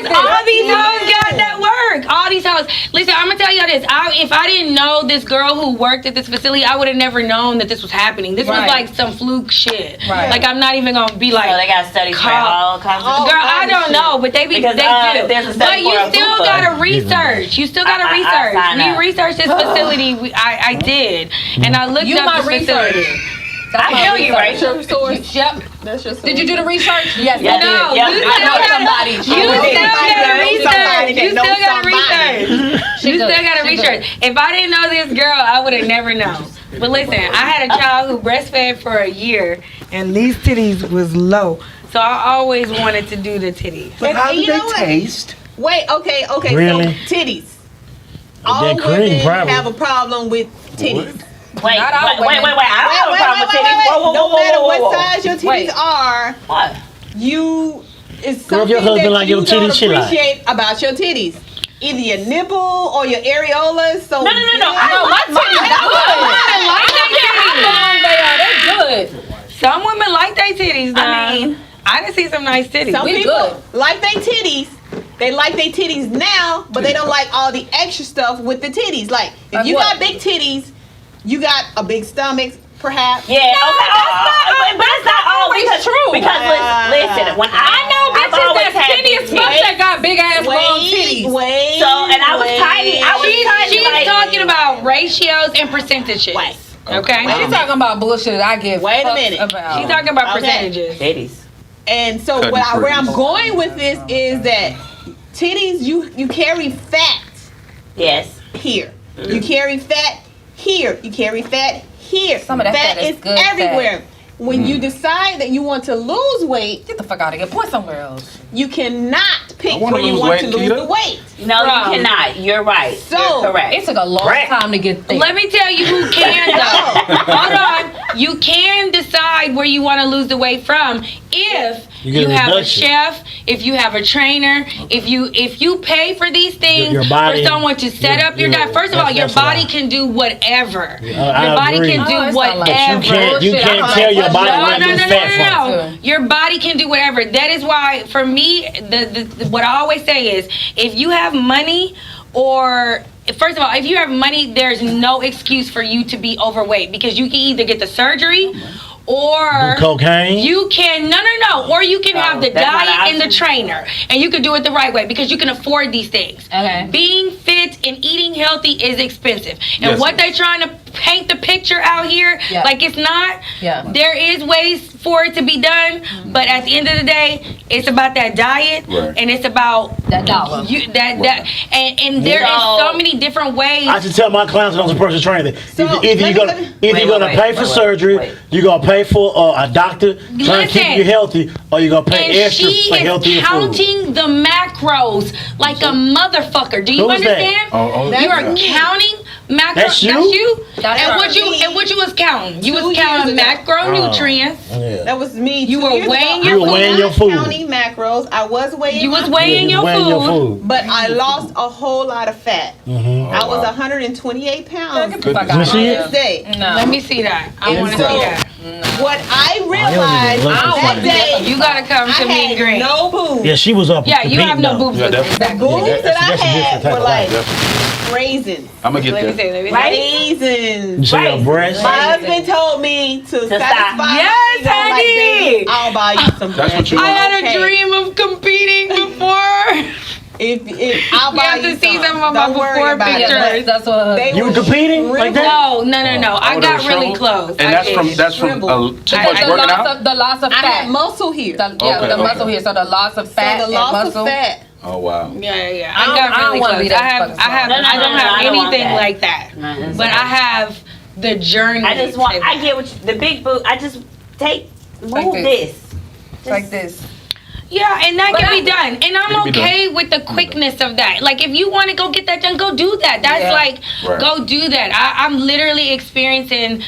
all these hoes got that work. All these hoes. Listen, I'm gonna tell y'all this. If I didn't know this girl who worked at this facility, I would have never known that this was happening. This was Right. like some fluke shit. Right. Like I'm not even gonna be So like. they got studies for Call- all kinds of. Girl, I don't know, but they Because, do. there's a But study you for a still fupa. gotta research. You still gotta I research. sign We up. researched this facility. I did, and I looked You up my this research. facility. I feel you, right? Your source. Yep. That's your Did you do the research? Yes, Yeah, I I did. No, Yep. you I still know gotta. somebody. You She still knows gotta research. You still gotta somebody. research. She You still good. gotta She research. If I didn't know this girl, I would have never known. But listen, I had a child who breastfed for a year, and these titties was low. So I always wanted to do the titties. But how do they taste? Wait, okay. Really? So titties. All That cream, women probably. have a problem with titties. Wait, Not all wait. I don't have a problem with titties. Whoa, No matter what whoa. size your titties Wait. are, What? you it's Girl, something if your husband that like you your don't titties, she like. appreciate about your titties. Either your nipple or your areolas. So No. I like They're good. Some women like their titties. Now. I mean, I done see some nice titties. Some We people good. like their titties. They like their titties now, but they don't like all the extra stuff with the titties. Like if Like you what? got big titties, you got a big stomach, perhaps. yeah, okay. But it's not always true. Because listen, when I know I've bitches always that's had skinny as big fuck titties. that got big ass long titties. Wait. So, and I was tiny. I was tiny. She's like, talking about ratios and percentages. Wait. Okay? She's talking about bullshit I give Wait a fucks minute. about. She's talking about Okay. percentages. titties. And so Cutting where I'm trees. going with this is that titties, you carry fat Yes. here. You carry fat here. You carry fat here. Some of that fat is good everywhere. When you decide that you want to lose weight, Get the fuck out of here. Point somewhere else. you cannot pick I wanna where you lose want weight, to lose Keita. the weight. No, Bro. you cannot. You're right. So- You're correct. It took a long time to get there. Let me tell you who can though. Hold on. You can decide where you want to lose the weight from if You get you a have a reduction. chef, if you have a trainer, if you pay for these things Your body- for someone to set up your diet. First of all, your that's a body lot. can do whatever. I Your body agree. can do Oh, it's not like whatever. that. You Bullshit, can't I'm tell like, your body no, where to lose fat from. no. Your body can do whatever. That is why, for me, the what I always say is, if you have money, or first of all, if you have money, there's no excuse for you to be overweight because you can either get the surgery. Or Do cocaine? you can or you can have the that's not an diet and the option. trainer, and you can do it the right way because you can afford these things. Okay. Being fit and eating healthy is expensive, and Yes, what it they trying to paint the picture out here, Yeah. like it's not. Yeah. There is ways for it to be done, but at the end of the day, it's about that diet, Right. and it's about That dollar. and there is so many different ways. I should tell my clients when I was a personal trainer that So, either you're gonna Wait, pay for surgery, wait. you're gonna pay for a doctor trying to keep Listen. you healthy, or you're gonna pay And extra she for is healthier food. counting the macros like a motherfucker. Do you Who's that? understand? Oh, That's You are me. counting macros. That's you? That's and her. what you was counting? You 2 was years counting ago. macronutrients. Yeah. That was me. You 2 were years ago. weighing I your was weighing not your food. Counting macros. I was weighing. You was my weighing Yeah, your weighing food. your food. But I lost a whole lot of fat. I was 128 pounds Get the fuck Let me out of see here. it. this day. No. Let me see that. I And want to see so- that. What I even realized look at that it. day, You gotta come to I meet had green. no boobs. Yeah, she was up. Yeah, you have no competing, boobs. Yeah, with that's- it. Exactly. Boobs Yeah, that I that's a different had type were of like Definitely. raisins. I'm gonna get Let me that. see. Let me see. Right? Raisins. You say your Right. breast? My husband told me to stop. satisfy Yes, my ego, like, honey. baby, I'll buy you some That's what you bread. I want. had a Okay. dream of competing before. If I'll You buy have you to see some. some of my Don't worry before about it. pictures. That's what. They You were competing like that? No. I Oh, got they really shriveled? close. And I that's did. from too much working out. The loss of I fat. had muscle here. The Okay, muscle here. So the loss of fat So the loss and muscle. of fat. Oh wow. Yeah. I I don't- got I don't really wanna close. be that I have fucking small. I don't have I don't want anything that. like that. No, that's But okay. I have the journey. I just want. to I that. get what the big boot. I just move Like this. Like this. Yeah, and that But can be done. And I'm It can be okay with the quickness of that. Like, if you want to go get that done, go do that. That's Yeah. like, Right. go do that. I'm literally experiencing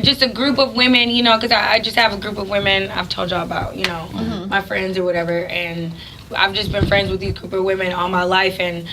just a group of women, you know, because I just have a group of women I've told y'all about, you know, my friends or whatever. And I've just been friends with these group of women all my life. And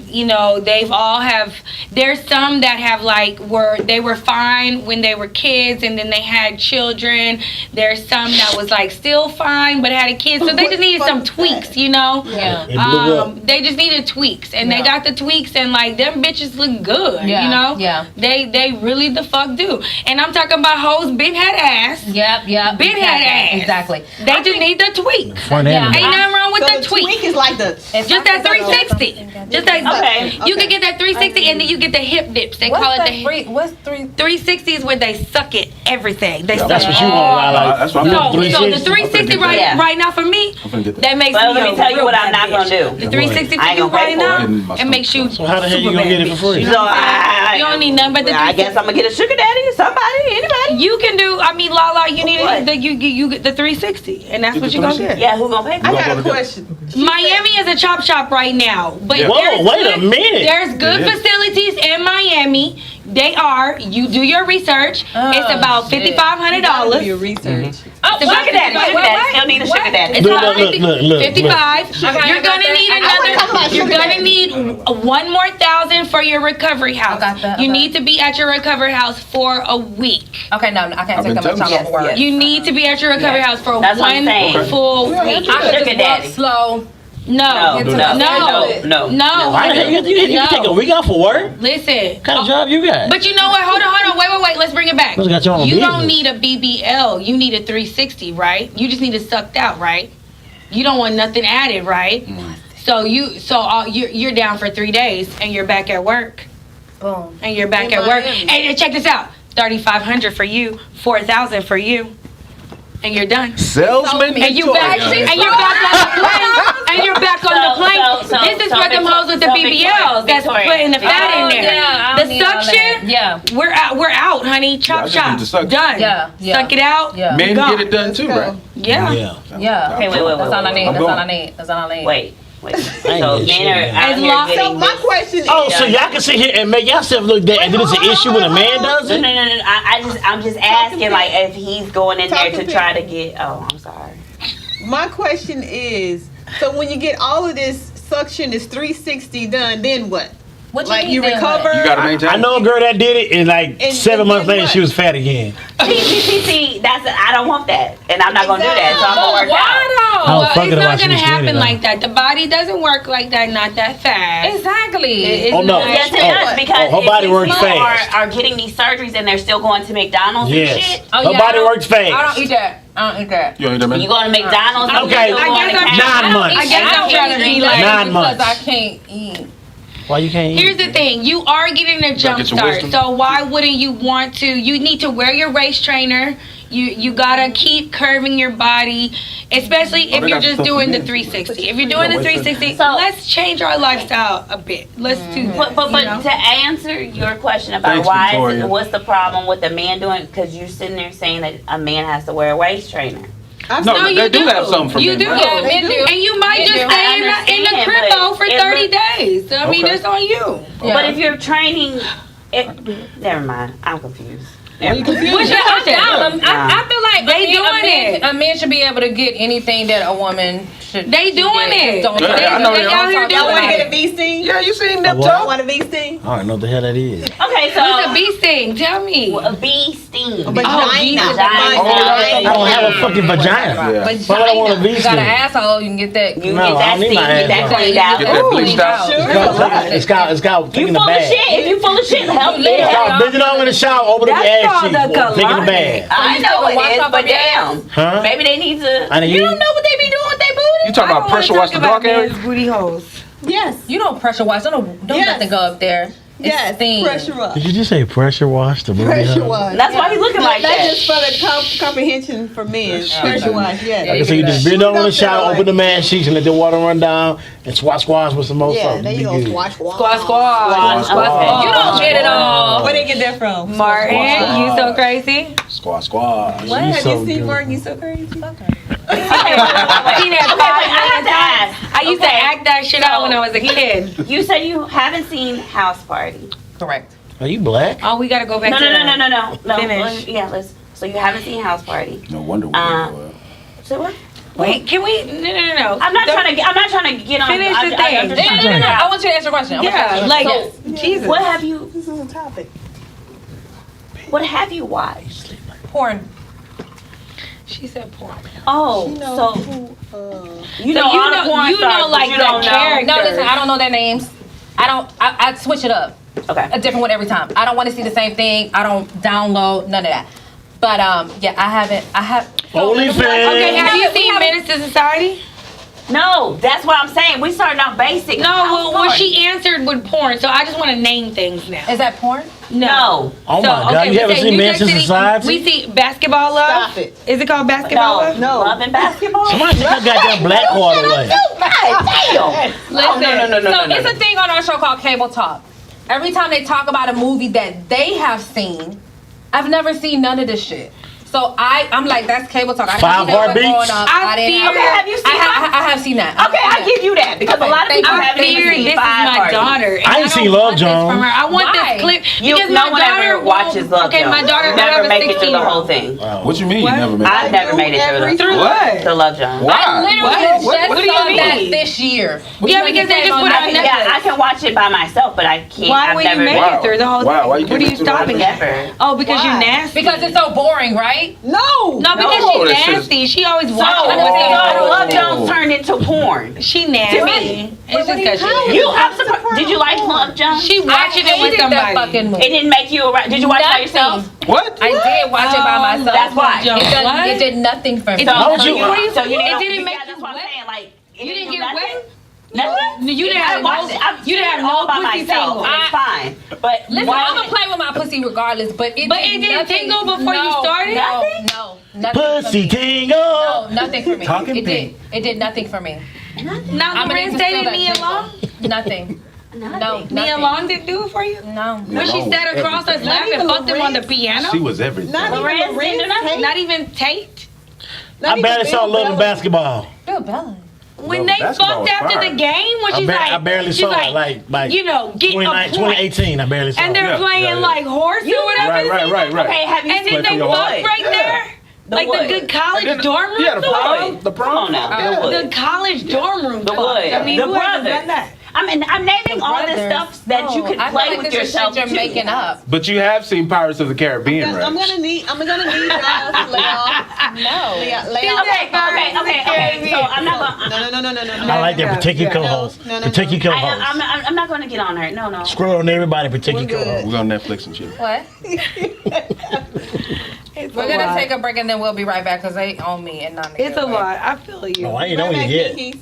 you know, they've all have, there's some that have like, they were fine when they were kids and then they had children. There's some that was like still fine but had a kid. So they just needed some tweaks, you know? Yeah. It blew up. They just needed tweaks and they Yeah. got the tweaks and like them bitches look good, Yeah, you know? yeah. They really the fuck do. And I'm talking about hoes, big head ass. Yep. Big head ass. Exactly. They just need the tweak. Front end. Ain't nothing wrong with So the tweak. tweak is like the. Just that 360. Just that. Okay. You can get that 360 and then you get the hip dips. They call it the What's 360 is where they suck it everything. They suck That's it. what you want, like. That's what I'm So, doing. so the 360 I'm finna get right now for me, I'm finna get that. that makes But me let me a tell you real what I'm bad not gonna bitch. do. The 360 I for ain't you gonna pay right for now, it. it makes you. So how the hell you super gonna get it bad for free? bitch. So I You don't need nothing but the I guess 360. I'm gonna get a sugar daddy, somebody, anybody. You can do. I mean, Lala, you need What? you get the 360, and that's Get what the you gonna 360? get. Yeah, who gonna pay for I it? got go a together. question. Miami is a chop shop right now, but Yeah. Whoa, there's wait a good- minute. There's good It is. facilities in Miami. They are. You do your research. It's about shit. $5,500. Do your research. Oh, It's about Sugar daddy, wait, sugar wait, daddy. wait. Still need a sugar daddy. It's Look, about look. 55. Okay, You're gonna need another. You're gonna daddy. need one more $1,000 for your recovery house. got that, You okay. need to be at your recovery house for a week. Okay, no, I can't I've take been that much time telling off work. Yes. You need to be at your recovery house for That's what I'm one saying. full week. I could Sugar just daddy. walk slow. No, Get to no, the- no, Why the hell you can take a week off for work? Listen. What kind of job you got? But you know what? Hold on. Wait. Let's bring it back. Must got your own You don't business. need a BBL. You need a 360, right? You just need it sucked out, right? You don't want nothing added, right? So you're down for 3 days and you're back at work. Boom. And you're back In at work. Miami. And check this out: $3,500 for you, $4,000 for you, and you're done. Salesman. And you back, and you're back on the plane. And you're back on the plane. This is for them hoes with the BBLs that's putting the fat in there. Yeah, I don't The need all that. suction, Yeah. we're out, honey. Chop, I just chop, need the suction. done. Yeah. Suck it out. Yeah. Men Gone. get it done too, right? Yeah. Yeah. Okay, wait. That's all I need. I'm That's all going. I need. That's all I need. Wait. So getting shit men are done. out here long- So getting my this. question is. Oh, so y'all can sit here and make yourself look that, and then it's an issue when a man does No. it? I'm just asking, like, if he's going in there to TALKinPINk. try to get. Oh, I'm sorry. My question is, so when you get all of this suction, is 360 done, then what? What Like need you then, recover? You gotta maintain. I know a girl that did it, and like And- 7 and months then later, what? she was fat again. See, I don't want that, and I'm not gonna do that. So I'm gonna work out. Why though? I was Well, fucking it's about not she gonna was skinny, happen though. like that. The body doesn't work like that, not that fast. Exactly. It's Oh, no. not. Yes, it Oh, does because her body if works people fast. are getting these surgeries and they're still going to McDonald's and Yes. shit. Oh, Her yeah, body I don't- works fast. I don't eat that. I don't eat that. You don't need that When you man. go to McDonald's, and Okay, you're still going to I guess cash. 9 months. I guess I'm trying to be like. 9 months. Because I can't eat. Why you can't eat? Here's the thing: you are getting a jump get your start. wisdom. So why wouldn't you want to? You need to wear your waist trainer. You gotta keep curving your body, especially if they you're got just stuff doing for the men. 360. If you're doing the 360, So- let's change our lifestyle a bit. Let's do that. But you know? to answer your question about Thanks, why Victoria. what's the problem with the man doing? Because you're sitting there saying that a man has to wear a waist trainer. No, No, they you do have something for You men, do, right? Yeah, men do. and you might Men just do. stay I in the understand, cribbo but for it 30 look- days. I mean, Okay. that's on you. Yeah. But if you're training, never mind. I'm confused. Never mind. What's your I'm question? down. I feel like They doing it. A man should be able to get anything that a woman should. They doing it. Don't Yeah, they, I know they they out are. here Y'all Y'all doing want to it. get a bee sting? Yeah, you seen them What? Y'all talk? want a bee sting? I don't know what the hell that is. Okay, What's a so bee sting? Tell me. a bee sting. Vagina. Jesus. I don't have a fucking vagina. Yeah. But Why would I want a bee you got an sting? asshole, you can get that. You No, get I that don't need sting, my get that asshole. cleaned out. Get that bleached out. It's called You taking full a of bath. shit. If you full of shit, help me. It's called bending over in the shower, opening the That's ass called cheeks, a taking a colonic. bath. I you know still it wash is, off but of your damn. Huh? Maybe they need to. I didn't You hear don't know what they be doing with their booty? You talking about pressure wash the dark area? Booty holes. Yes. You don't pressure wash. Don't Yes. nothing go up there. It's Yes. steam. Pressure wash. Did you just say pressure wash the booty Pressure hole? wash. That's why he looking like That's that. just for the comprehension for men. Pressure wash. Yes. Yeah, So you just bend over in the shower, Right. open the man sheets, and let the water run down, and squash with some more Yeah, soap. there Be you go. good. Squash. Squash. Okay. You don't get it all. Where they get that from? Martin, Squash. you so crazy. Squash. What? You Have so you seen good. Martin? You so crazy. I have to ask. I used to act that shit out when I was a kid. You said you haven't seen House Party. Correct. Are you black? Oh, we gotta go back No. to that. Finish. Finish. Yeah, let's. So you haven't seen House Party. No wonder we didn't go out. So what? Wait, can we? No. I'm not trying to get on. Finish the I'm thing. just trying to No. figure I out. want you to answer a question. Yeah, like Jesus. What have you? This is a topic. What have you watched? Porn. She said porn. Oh, You know, so you know So all the porn stars, but like you the don't know. character. No, listen. I don't know their names. I switch it up. Okay. A different one every time. I don't want to see the same thing. I don't download none of that. But yeah, I haven't. I have. OnlyFans. Okay, have you We seen haven't- Menace to Society? No, that's what I'm saying. We started out basic. No, House well, Party. she answered with porn, so I just want to name things now. Is that porn? No. Oh my God! we You haven't say seen New Manchester Jack City- Society? We see Basketball Love. Stop it. Is it called Basketball No. Love? No. Love and basketball. Somebody take that goddamn black card away. Damn. Listen, No. So it's a thing on our show called Cable Talk. Every time they talk about a movie that they have seen, I've never seen none of this shit. So I'm like, that's Cable Talk. I Five didn't see that Heartbeats? growing up. I didn't- fear- Okay, have you seen? I have seen that. Okay, I give you that because a lot of Thank people you. haven't even Fear, seen this is Five my Heartbeats. daughter. and I ain't don't seen Love want this Jones. from her. I want Why? this clip You, because no my one daughter ever watches Love Okay, my Jones. daughter You never have a make it through the 16-year-old. whole thing. What you mean? What? You never made I've it? never made it through Through the what? the Love Jones. I Why? literally just What do you saw mean? that this year. Yeah, because they just put it on Netflix. Yeah, I can watch it by myself, but I can't. Why I've would you never make Wow. it through the whole Wow, thing? why you What are can't you do that? stopping at? Never. Oh, because you're Why? nasty. Because it's so boring, right? No. No, because No, she's that shit is- nasty. She always So, watching so Love Oh. Jones turned into porn. She To nasty. me. It's just because she. You, I'm surprised. Did you like Love Jones? She watching it with hated that somebody. fucking It movie. didn't make you. Did you watch it by yourself? What? I did watch it by myself. That's why. It did nothing for me. So, How would so you- you, so you It didn't, didn't make yeah, that's you what I'm wet? saying. Like, it You didn't do get nothing? wet? Nothing? You didn't I have watched it. you didn't have all no by pussy myself. tingle. It's fine. But Listen, why I'm gonna play with my pussy regardless, but it But did it didn't nothing. tingle before you started? No, nothing. Pussy for me. tingle. No, nothing for me. Talking It pink. did. It did nothing for me. Now I'm gonna Lorenz need to dated feel Nia that Long? Nothing. No, Nia nothing. Long didn't do it for you? No. When she sat across us laughing and fucked him on the piano? She was everything. Not even Lorenz Lorenz didn't do nothing? Tate. Not even Tate? Not I even barely saw Bill Love and Bellamy. Basketball. Bill Bellamy. When Love they Basketball fucked was after fire. the game, when she's I like, barely she's saw it. Like you know, getting a point. 2018. I barely saw And it. they're Yeah, playing yeah, yeah. like horse or whatever. Right. Okay, have you And seen then they your fucked heart. right there. Like wood. the good college dorm room. Yeah, the fuck. prom. The Come prom. on now. The The college dorm room. The fuck. wood. I mean, The who hasn't brothers. done that? I'm naming all this Brothers. stuff that you No, can I feel play like with this is yourself shit you're too. making up. But you have seen Pirates of the Caribbean, right? I'm gonna need y'all to lay off. No. Lay off. Okay. So I'm not gonna. No. I like that. Protect your co-host. No. Protect your co-host. I'm not gonna get on her. No. Scroll on everybody. Protect We're your good. co-host. We're gonna Netflix and shit. What? We're gonna take a break and then we'll be right back because they own me and not. It's a lot. I feel you. No, I ain't on it yet. Pinkies.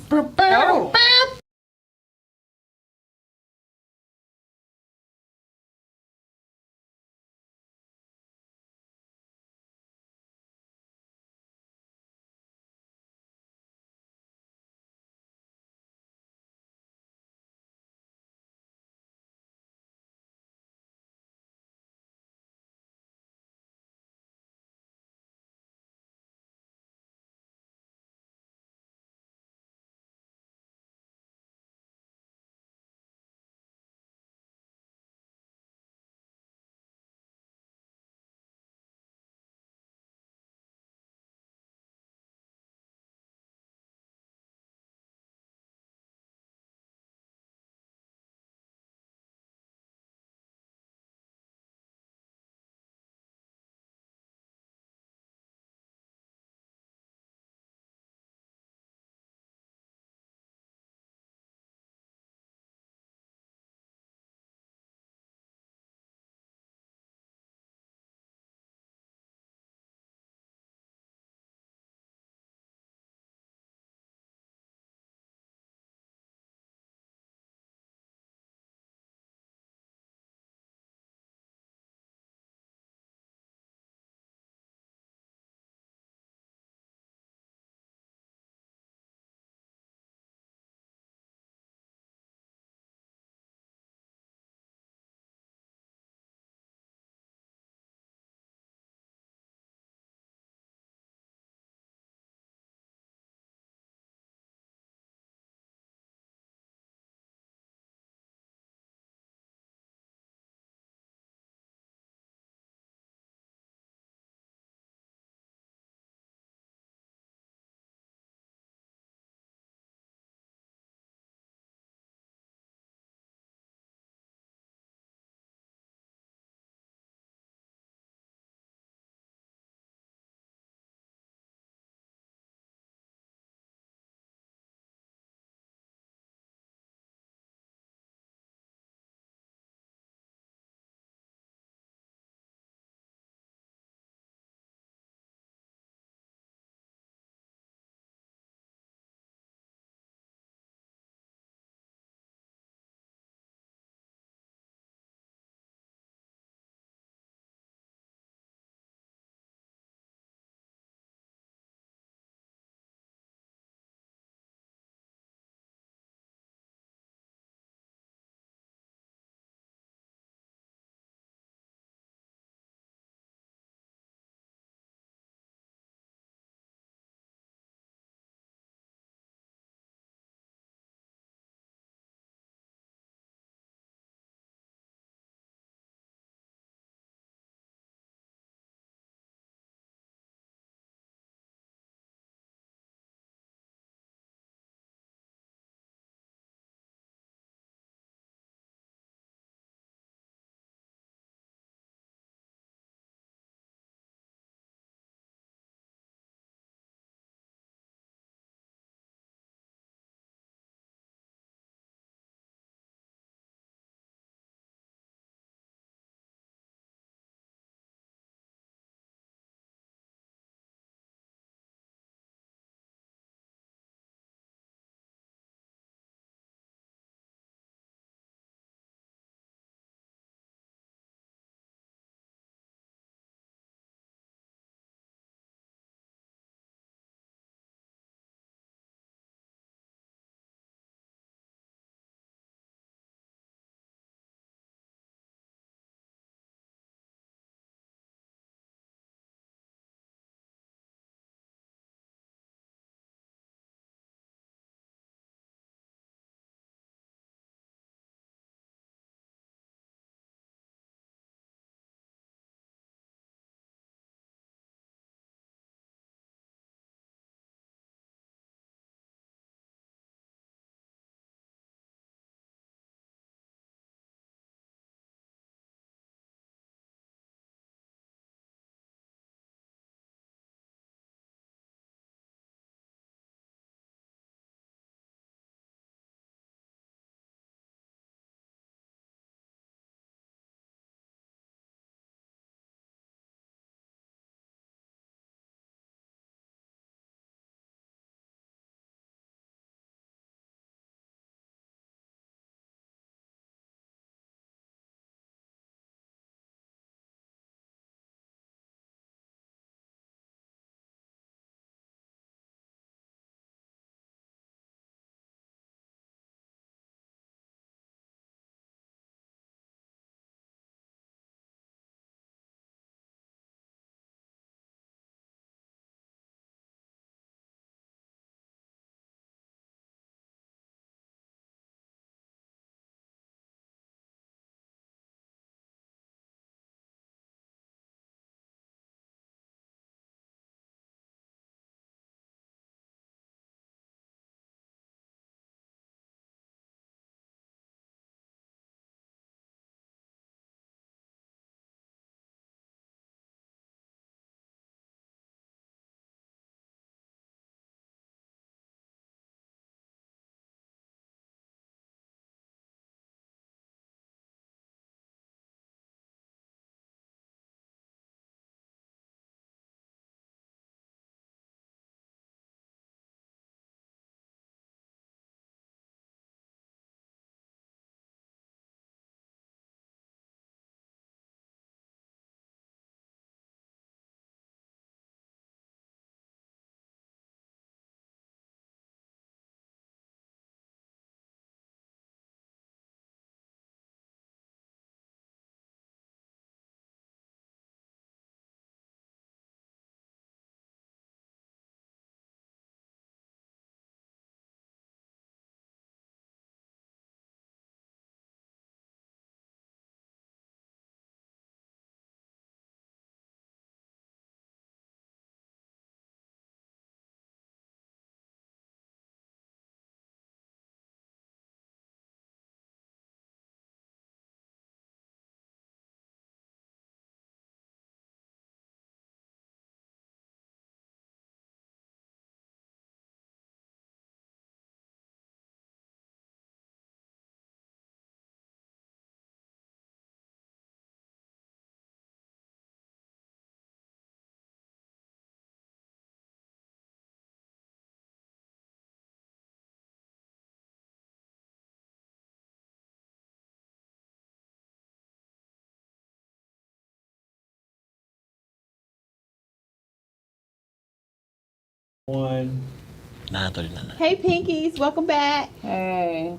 9:39. Hey, Pinkies, welcome back. Hey.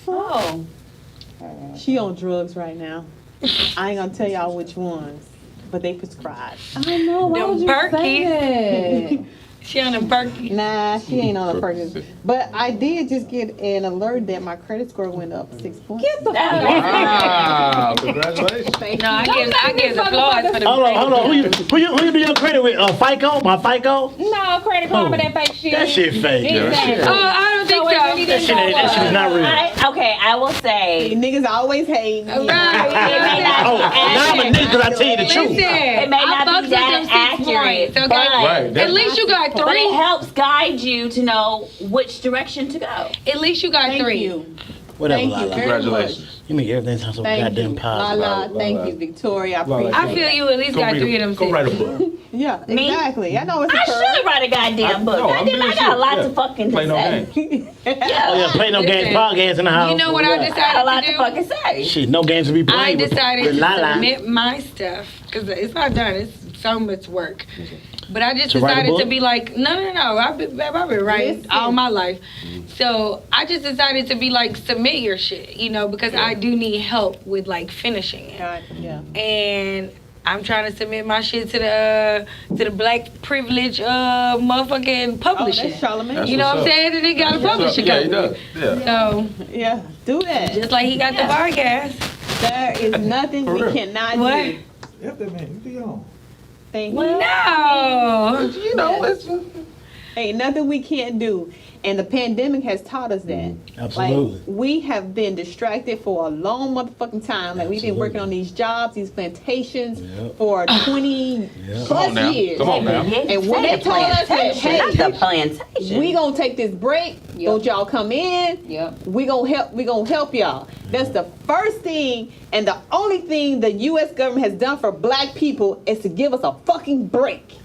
Oh. She on drugs right now. I ain't gonna tell y'all which ones, but they prescribed. I know. Why would you say that? She on a Berkey. Nah, she ain't on a purchase. But I did just get an alert that my credit score went up 6 points. Get the fuck out. Wow, congratulations. No, I give applause for the. Hold on. Who you do your credit with? FICO? My FICO? No, credit card for that fake shit. That shit fake. Exactly. Oh, I don't think so. That shit is not real. I will say. Niggas always hate. Right. It may not Oh, now I'm a nigga because I tell you the truth. Listen, It may not be that accurate, okay? Right, At least you got but it 3. helps guide you to know which direction to go. At least you got Thank 3. you. Whatever, Thank you Lala. very Congratulations. You make everything sound so Thank goddamn you. positive. Lala, thank you, Victoria. I appreciate I feel you at least got 3 of them. Go write a book. it. Yeah, Me? exactly. I know it's a I curve. should write a goddamn book. No, I'm Goddamn, I being got a lot serious. to fucking Play no say. games. Oh yeah, play no games Listen, podcast in the house. You know what I I got a lot to decided to fucking do? say. Shit, no games to be I played with. decided with to Lala. submit my stuff because it's not done. It's so much work. But I just To write a decided to book? be like, no. I've been writing Listen. all my life. So I just decided to be like, submit your shit, because I do need help with like finishing it. Yeah. And I'm trying to submit my shit to the black privilege motherfucking Oh, publishing. that's Charlamagne. That's You know what I'm what's up. saying? And they got a publishing Yeah, he company. does. Yeah. So Yeah, do that. just like he got the podcast. There is nothing we real. cannot What? do. Thank you. No. You know, listen. Ain't nothing we can't do. And the pandemic has taught us that. Absolutely. Like, we have been distracted for a long motherfucking time. Like, we've been working on these jobs, these plantations Yep. for 20 Come on now. plus years. Come on now. And when they told us that, hey, Not the plantation. we gonna take this break, Yep. don't y'all come in, Yep. we gonna help y'all. That's the first thing and the only thing the US government has done for black people is to give us a fucking break.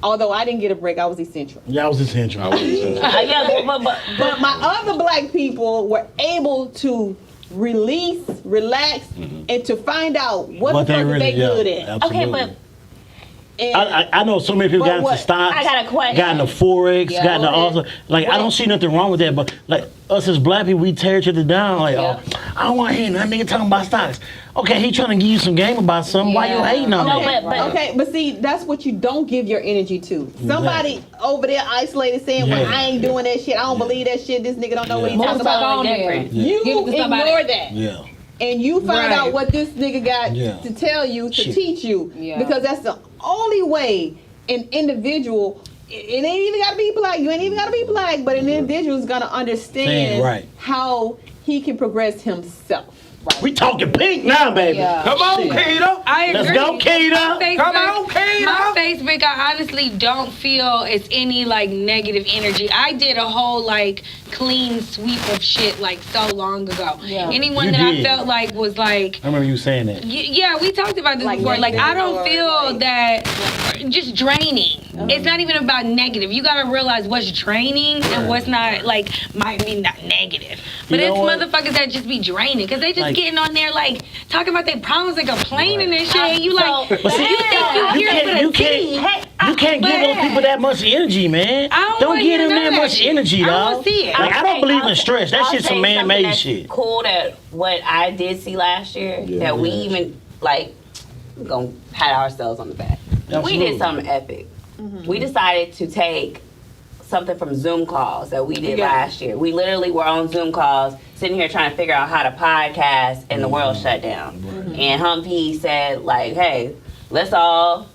Although I didn't get a break, I was essential. Yeah, I was essential. Yeah, But my other black people were able to release, relax, and to find out what the fuck they good at. Absolutely. okay, but And I know so many people But got into what? stocks. I got a question. Got into Forex, Yeah. got into all. Like, I don't see nothing wrong with that, but like us as black people, we tear each other down. Like, Yeah. I don't want to hear nothing nigga talking about stocks. Okay, he trying to give you some game about something. Why you Yeah. hating on No, that? but okay, but see, that's what you don't give your energy to. Somebody over there isolated saying, well, Yeah. I ain't doing that shit. I don't believe that shit. This nigga don't know what he's Yeah. talking Motherfucker about. on there. different. You Give it to somebody. ignore that. Yeah. And you find Right. out what this nigga got Yeah. to tell you, to Shit. teach you. Yeah. Because that's the only way an individual, it ain't even gotta be black, you ain't even gotta be black, but an individual is gonna understand Right. how he can progress himself. We talking pink now, baby. Yeah. Come on, Keita. I agree. Let's go, Keita. Come on, Keita. My Facebook, I honestly don't feel it's any like negative energy. I did a whole like clean sweep of shit like so long ago. Yeah. Anyone You that did. I felt like was like I remember you saying that. yeah, we talked about this Like before. Like, I don't negative feel or, like- that just draining. It's not even about negative. You gotta realize what's draining and what's not, like, might be not negative. But You it's know what? motherfuckers that just be draining. Because they just Like- getting on there, like, talking about their problems and complaining and shit. And you like, So- But see, you think you here for the you tea? can't, you can't give those people that much energy, man. I don't Don't wanna give hear them none that of that much shit. energy, I don't dog. wanna see it. Like, I don't believe in stress. That I'll shit's say some man-made something that's shit. Cool that what I did see last year that we even like gonna pat ourselves on the back. Absolutely. We did something epic. We decided to take something from Zoom calls that we did last year. We literally were on Zoom calls, sitting here trying to figure out how to podcast, and the world shut down. And Humpy said, like, "Hey, let's all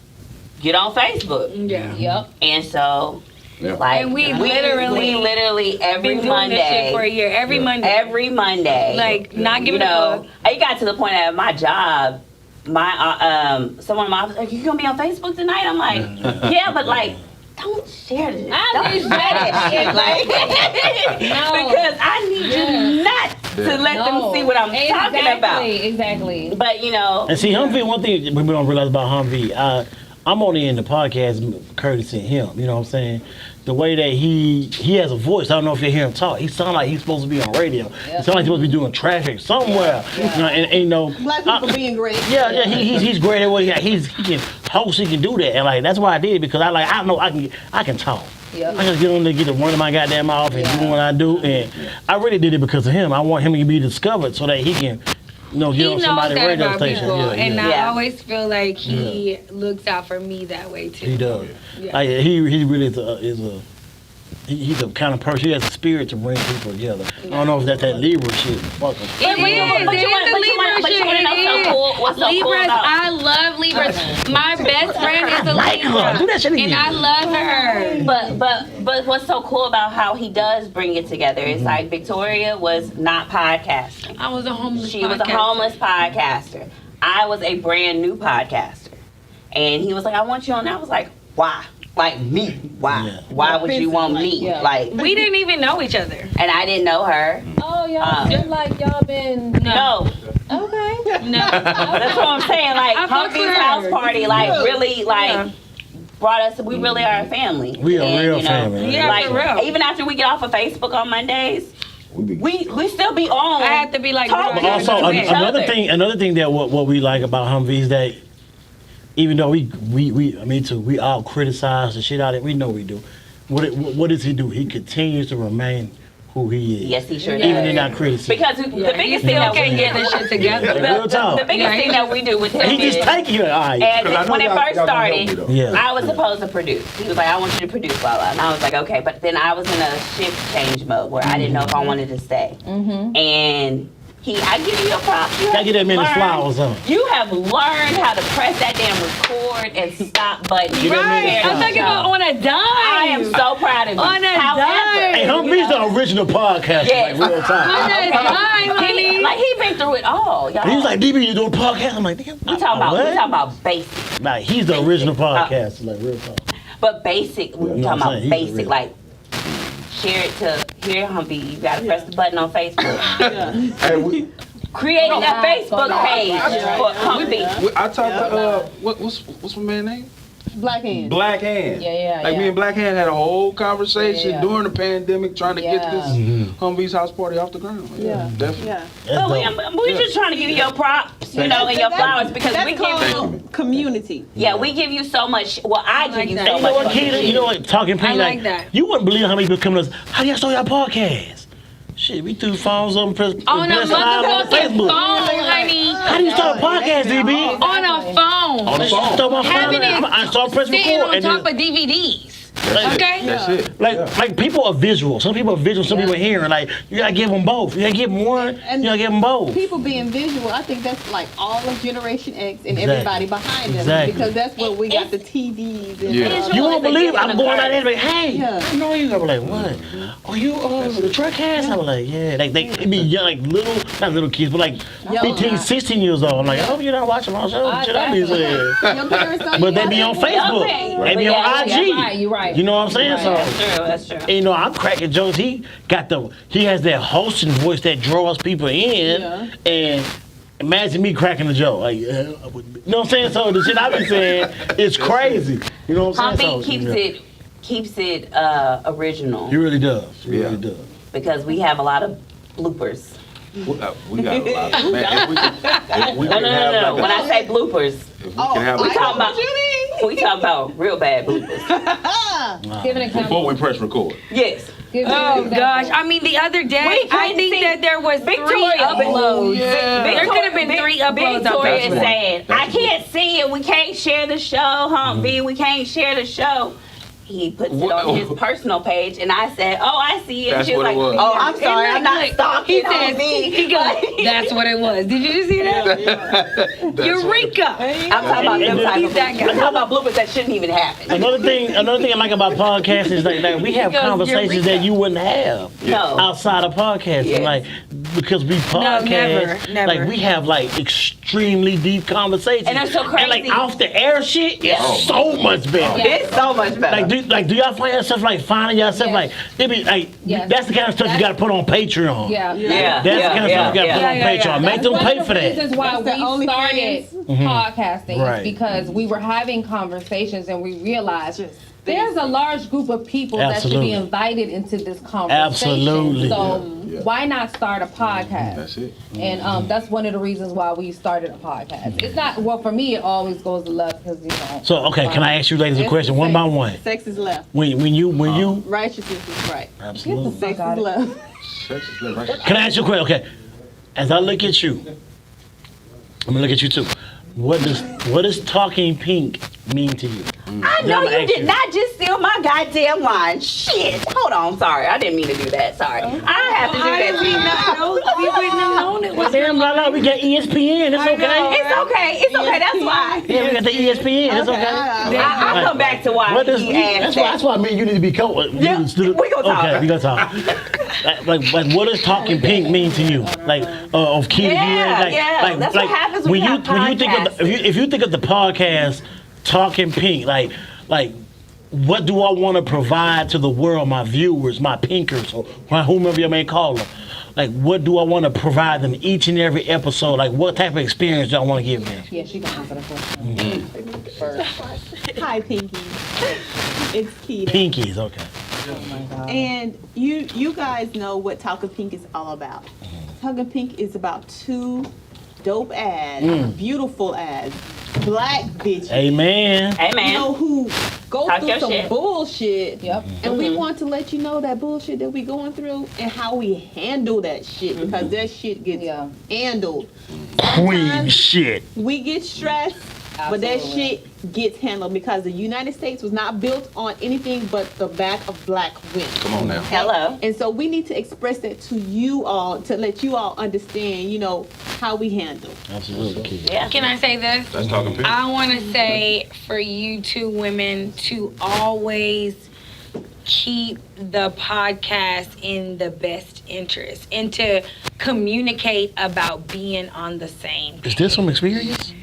get on Facebook." Yeah. Yep. And so, Yeah. like, And we literally every Been doing this shit for a Monday. year. Every Monday. Every Monday, Like, not you giving a know, fuck. it got to the point at my job, my someone in my office like, "You gonna be on Facebook tonight?" I'm like, "Yeah, but like, don't share this. Don't share that shit, like, because I need you not to let them see what I'm talking about." Exactly. But you know, And see, Humvee, one thing we don't realize about Humvee, I'm only in the podcast courtesy of him. You know what I'm saying? The way that he has a voice, I don't know if you hear him talk. He sounds like he's supposed to be on radio. He sounds like he's supposed to be doing traffic somewhere. You know, and you know, Black people being great. yeah, he's great at what he can host, he can do that, and like that's why I did it, because I know I can talk. Yep. I just get on there, get to run my goddamn mouth and do what I do, and I really did it because of him. I want him to be discovered so that he can, get on somebody's radio station. And Yeah. I always feel like he looks out for me that way too. He does. Yeah. Like, he really he's the kind of person. He has a spirit to bring people together. I don't know if that's that Libra shit. Fuck him. It is. But you wanna know so cool? What's so cool Libras, about? I love Libras. My best friend is a Like Libra, her. Do that shit and again. I love her. But what's so cool about how he does bring it together is like Victoria was not podcasting. I was a homeless. She was a homeless podcaster. I was a brand new podcaster. And he was like, I want you on. I was like, why? Like me? Why? Yeah. Why would you want me? Yeah. Like, We didn't even know each other. and I didn't know her. Oh, y'all feel like y'all been... No. Okay. No. That's what I'm saying. Like, I fuck with Humpy's her. house party, like, really, like, brought us, we really are a family. We a And, real family. Yeah, Like, for real. even after we get off of Facebook on Mondays, We we still be on. I had to be like, Talk bro, to Also, each another other. thing that what we like about Humvee is that even though me too, we all criticize the shit out of it. We know we do. What does he do? He continues to remain who he is. Yes, he sure Even does. in our criticism. Because the biggest thing still that we can't get do, this shit together. Real talk. the biggest thing that we do with him He just is, take it. All right. and 'Cause I know when it y'all- first y'all gonna help me, started, though. Yeah. I was supposed to produce. He was like, I want you to produce, blah, blah. And I was like, okay. But then I was in a shift change mode where I didn't know if I wanted to stay. And I give you your props. You Gotta have get that man his learned- flowers on. You have learned how to press that damn record and stop button. Get that man his I'm flowers. talking about on a dime. I am so proud of you. On a However, dime. Hey, Humvee's the original podcast. Yes. Like real time. On a dime, honey. he been through it all, y'all. He was like, DB, you doing a podcast? I'm like, damn. we talking about basic. Like, he's the original podcast. Like real talk. But basic, we're You know talking what I'm about saying? He's basic, real. like share it to here, Humpy. You gotta press the button on Facebook. Hey, we, Creating a Facebook page for Humpy. I talked to what's my man's name? Black hand. Black Hand. Yeah, Like me and Black Hand had a whole conversation Yeah. during the pandemic trying to get this Humvee's house party off the ground. Yeah. Definitely. Yeah. That's But dope. we're just trying to give you your props, and your flowers, because That's we give called community. we give you so much. Well, I give you that. so And you know much. what, Keita? You know what? Talking I Pink, like that. You wouldn't believe how many people come to us. How do y'all start y'all podcast? Shit, we threw phones on press On a press live on motherfucking Facebook. phone, honey. How do you start a podcast, DB? On a phone. On the phone. Start my phone. Having it I start press sitting record. on And top then, of DVDs. That's Okay. it. That's it. like people are visual. Some people are visual. Some people are hearing. Like you gotta give them both. You gotta give them one. And you gotta give them both. People being visual, I think that's like all of Generation X and Exactly. everybody behind them. Exactly. Because that's what we got the TVs and Yeah. You won't is a believe gift I'm and a going out there curse. and be like, hey, Yeah. I know you. I'm like, what? Oh, you the TruckCast? I'm like, yeah. Like they be young, like not little kids, but like 15, 16 years old. I'm like, I hope you're not watching my show. Shit, I be saying. your parents don't But they even be on have Facebook. Right. They be on Yeah, IG. yeah, right, you're right. You know what I'm saying? Right. So. That's true. And, you know, I'm cracking jokes. He has that hosting voice that draws people in, Yeah. and imagine me cracking a joke. Like, you know what I'm saying? So the shit I be saying is crazy. You know what I'm saying? Humpy keeps it original He really does. He Yeah. really does. because we have a lot of bloopers. We got a lot. Man, if we No. can have like When I say bloopers, if we can have we like talking about real bad bloopers. Give an example. before we press record. Yes. Give an Oh example. gosh! I mean, the other day, We I couldn't think see that there was three Victoria. uploads. Yeah. There could have been three uploads. Victoria is on Facebook. saying, I That's can't see it. We can't share the show, Humpy. We can't share the show. He puts it on his personal page, and I said, "Oh, I see it." That's She was what like, it was. "Oh, I'm sorry, I'm not stalking." He said, me. "That's what it was." Did you just see that? Eureka! I'm talking about them type He's of that bloopers. guy. I'm talking about bloopers that shouldn't even happen. Another thing I like about podcasts is like we have He goes, conversations Eureka. that you wouldn't have No. outside of podcasting. Yes. Like because we podcast, never. like we have like extremely deep conversations, And that's so crazy. And like off the air shit is Yeah. so much better. It's so much better. Do y'all find yourself like finding yourself Yes. like it be like Yes. that's the kind of stuff you got to put on Patreon. Yeah. yeah, That's the kind of stuff you got to put on Yeah, Patreon. Make That's them one pay of for the that. reasons why That's the we started OnlyFans. podcasting Right. is because we were having conversations and we realized there's a large group of people that should Absolutely. be invited into this conversation. Absolutely. So Yeah. Why not start a podcast? That's it. And that's one of the reasons why we started a podcast. It's not, well, for me, it always goes to love because, you know. So, okay, can I ask you ladies a It's question the one same. by one? Sex is left. When you, Righteousness is right. absolutely. Sex Got is it. left. Sex is left, right? Can I ask you a question? Okay, as I look at you, I'm gonna look at you too. What does talking pink mean to you? I know you did not just steal my goddamn line. Shit. Hold on. Sorry. I didn't mean to do that. Sorry. I have to do How did we that. not know? We wouldn't have known it was. Damn, la, we got ESPN. It's okay. It's okay. It's okay. That's why. Yeah, we got the ESPN. It's okay. I'll come back to why What does he asked that's why me and you need to be co. Yeah, we gonna talk. Okay, we gonna talk. like what does talking pink mean to you? Like of key to Yeah, like, yeah. like That's like what happens when you have when you think of the, if you think of the podcast Talking Pink, like what do I want to provide to the world, my viewers, my pinkers, or whomever you may call them? Like, what do I want to provide them each and every episode? Like, what type of experience do I want to give them? Yeah, she gonna answer the question first. Hi, Pinky. It's Keita. Pinkies, okay. Oh my God. And you guys know what Talkin' Pink is all about. Talkin' Pink is about two dope ads, beautiful ads, black bitches. Amen. Hey, You man. know, who go Talk through your some shit. bullshit. Yep. And we want to let you know that bullshit that we going through and how we handle that shit because that shit gets Yeah. handled. Queen shit. We get stressed, but that Absolutely. shit gets handled because the United States was not built on anything but the back of black women. Come on now. Hello. And so we need to express that to you all to let you all understand, you know, how we handle. Absolutely, kid. Yeah. Can I say this? That's talking pink. I want to say for you two women to always keep the podcast in the best interest and to communicate about being on the same. Is this some experience?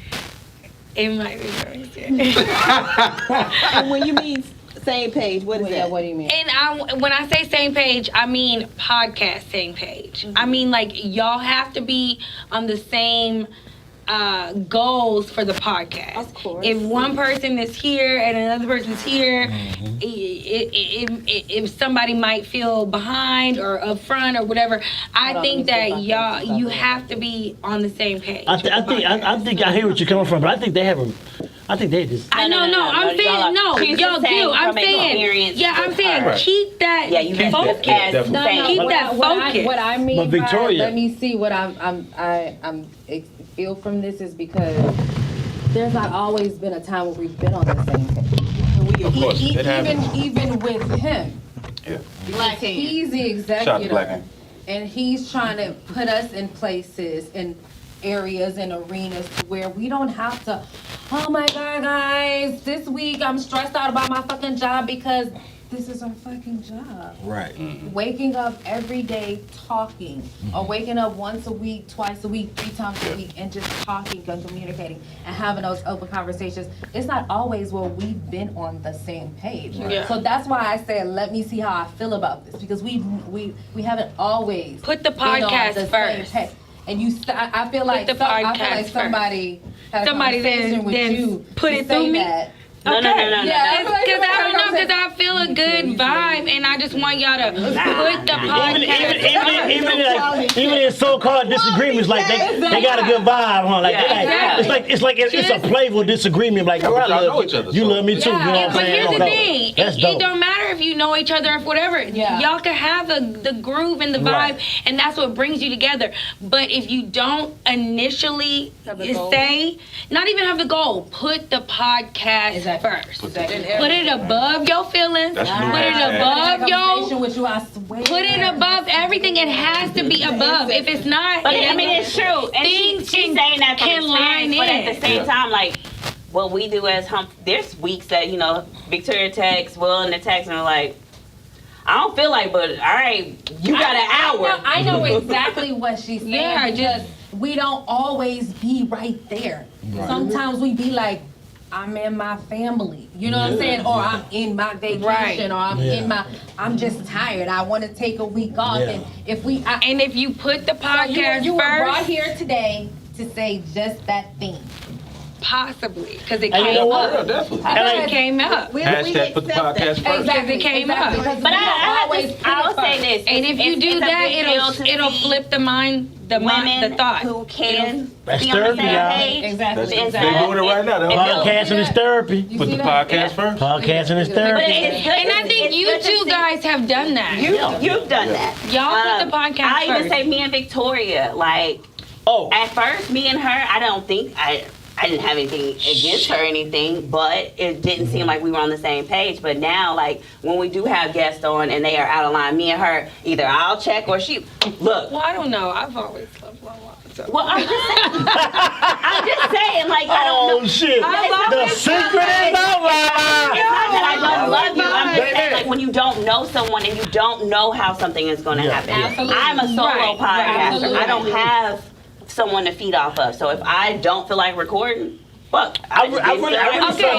It might be very serious. And when you mean same page, what is Yeah, that? what do you mean? And when I say same page, I mean podcast same page. I mean, like, y'all have to be on the same goals for the podcast. Of course. If one person is here and another person's here, if somebody might feel behind or up front or whatever, I Hold on, think let me see that if I y'all, can you stop it. have to be on the same page. I think I hear what you're coming from, but I think they have a. I think they just. I know, No, I'm saying no. She's Y'all just saying do. I'm from saying, experience yeah, I'm saying Right. keep that Yeah, you mentioned focus. as definitely. saying. Keep that focus. What I mean But Victoria- by, let me see what I'm feel from this is because there's not always been a time where we've been on the same page. Of course, it happens. Even with him, Yeah. like he's the Shout out to Black executive, Hand. and he's trying to put us in places and areas and arenas to where we don't have to. Oh my God, guys! This week I'm stressed out about my fucking job because this is our fucking job. Right. Waking up every day talking, or waking up once a week, twice a week, 3 times a week, and just talking and communicating and having those open conversations. It's not always where we've been on the same page. Yeah. So that's why I said, let me see how I feel about this, because we haven't always Put the been on podcast the same first. page. And I feel like the podcast somebody had a Somebody conversation with then you put to it say through me? that. No. Yeah, I feel like Because I feel a good vibe, and I just want y'all to put the podcast. Even in so-called disagreements, like they got a good vibe, huh? Like, Yeah, it's like it's a playful disagreement. Like, girl, I y'all know love each you. other, You so- love me too. You know what I'm But saying? here's the Okay. thing: That's it dope. don't matter if you know each other or whatever. Yeah. Y'all can have the groove and the vibe, Right. and that's what brings you together. But if you don't initially say, not even have the goal, put the podcast first. Put it above your feelings. That's new Put it hashtag. above your. Conversation with you, I swear. Put it above everything. It has to be above. If it's not, But I mean, it's true. And Things she's saying that from can line experience, but in. at the same time, like, what we do as there's weeks that, you know, Victoria texts, Will in the text, and we're like, I don't feel like, but all right, you got an hour. I know exactly what she's saying. Yeah, because we don't always be right there. Sometimes we be like, I'm in my family, you know what I'm saying? Or I'm in my vacation, Right. or I'm just tired. I want to take a week off. Yeah. And if you put the podcast you were brought first, here today to say just that thing. possibly, because it And you know came what? Yeah, up. definitely. And like, It came up. Hashtag put the podcast first. Exactly. It came up. Because But we I always put will it say first. this. And if you it's do a that, big deal to it'll see flip the mind, the women thought. who can That's be on the therapy, same y'all. page. Exactly. They're Exactly. doing it right now. podcasting is therapy. You Put see the that? podcast first. Podcasting is But therapy. it's good And to- I think it's you good to two see- guys have done that. You've done that. Y'all put the podcast I even first. say me and Victoria, like Oh, at first, me and her, I don't think I didn't have anything against her or anything, but it didn't seem like we were on the same page. But now, like when we do have guests on and they are out of line, me and her, either I'll check or she look. Well, I don't know. I've always loved Wawa. So. Well, I'm just saying. I'm just saying, like I don't know. oh shit. The secret is out, It's not that I don't love you. I'm just saying, Baby. like when you don't know someone and you don't know how something is going to Yeah. happen. Absolutely. I'm a solo Right. podcaster. Absolutely. I don't have someone to feed off of. So if I don't feel like recording, fuck. I really Okay, felt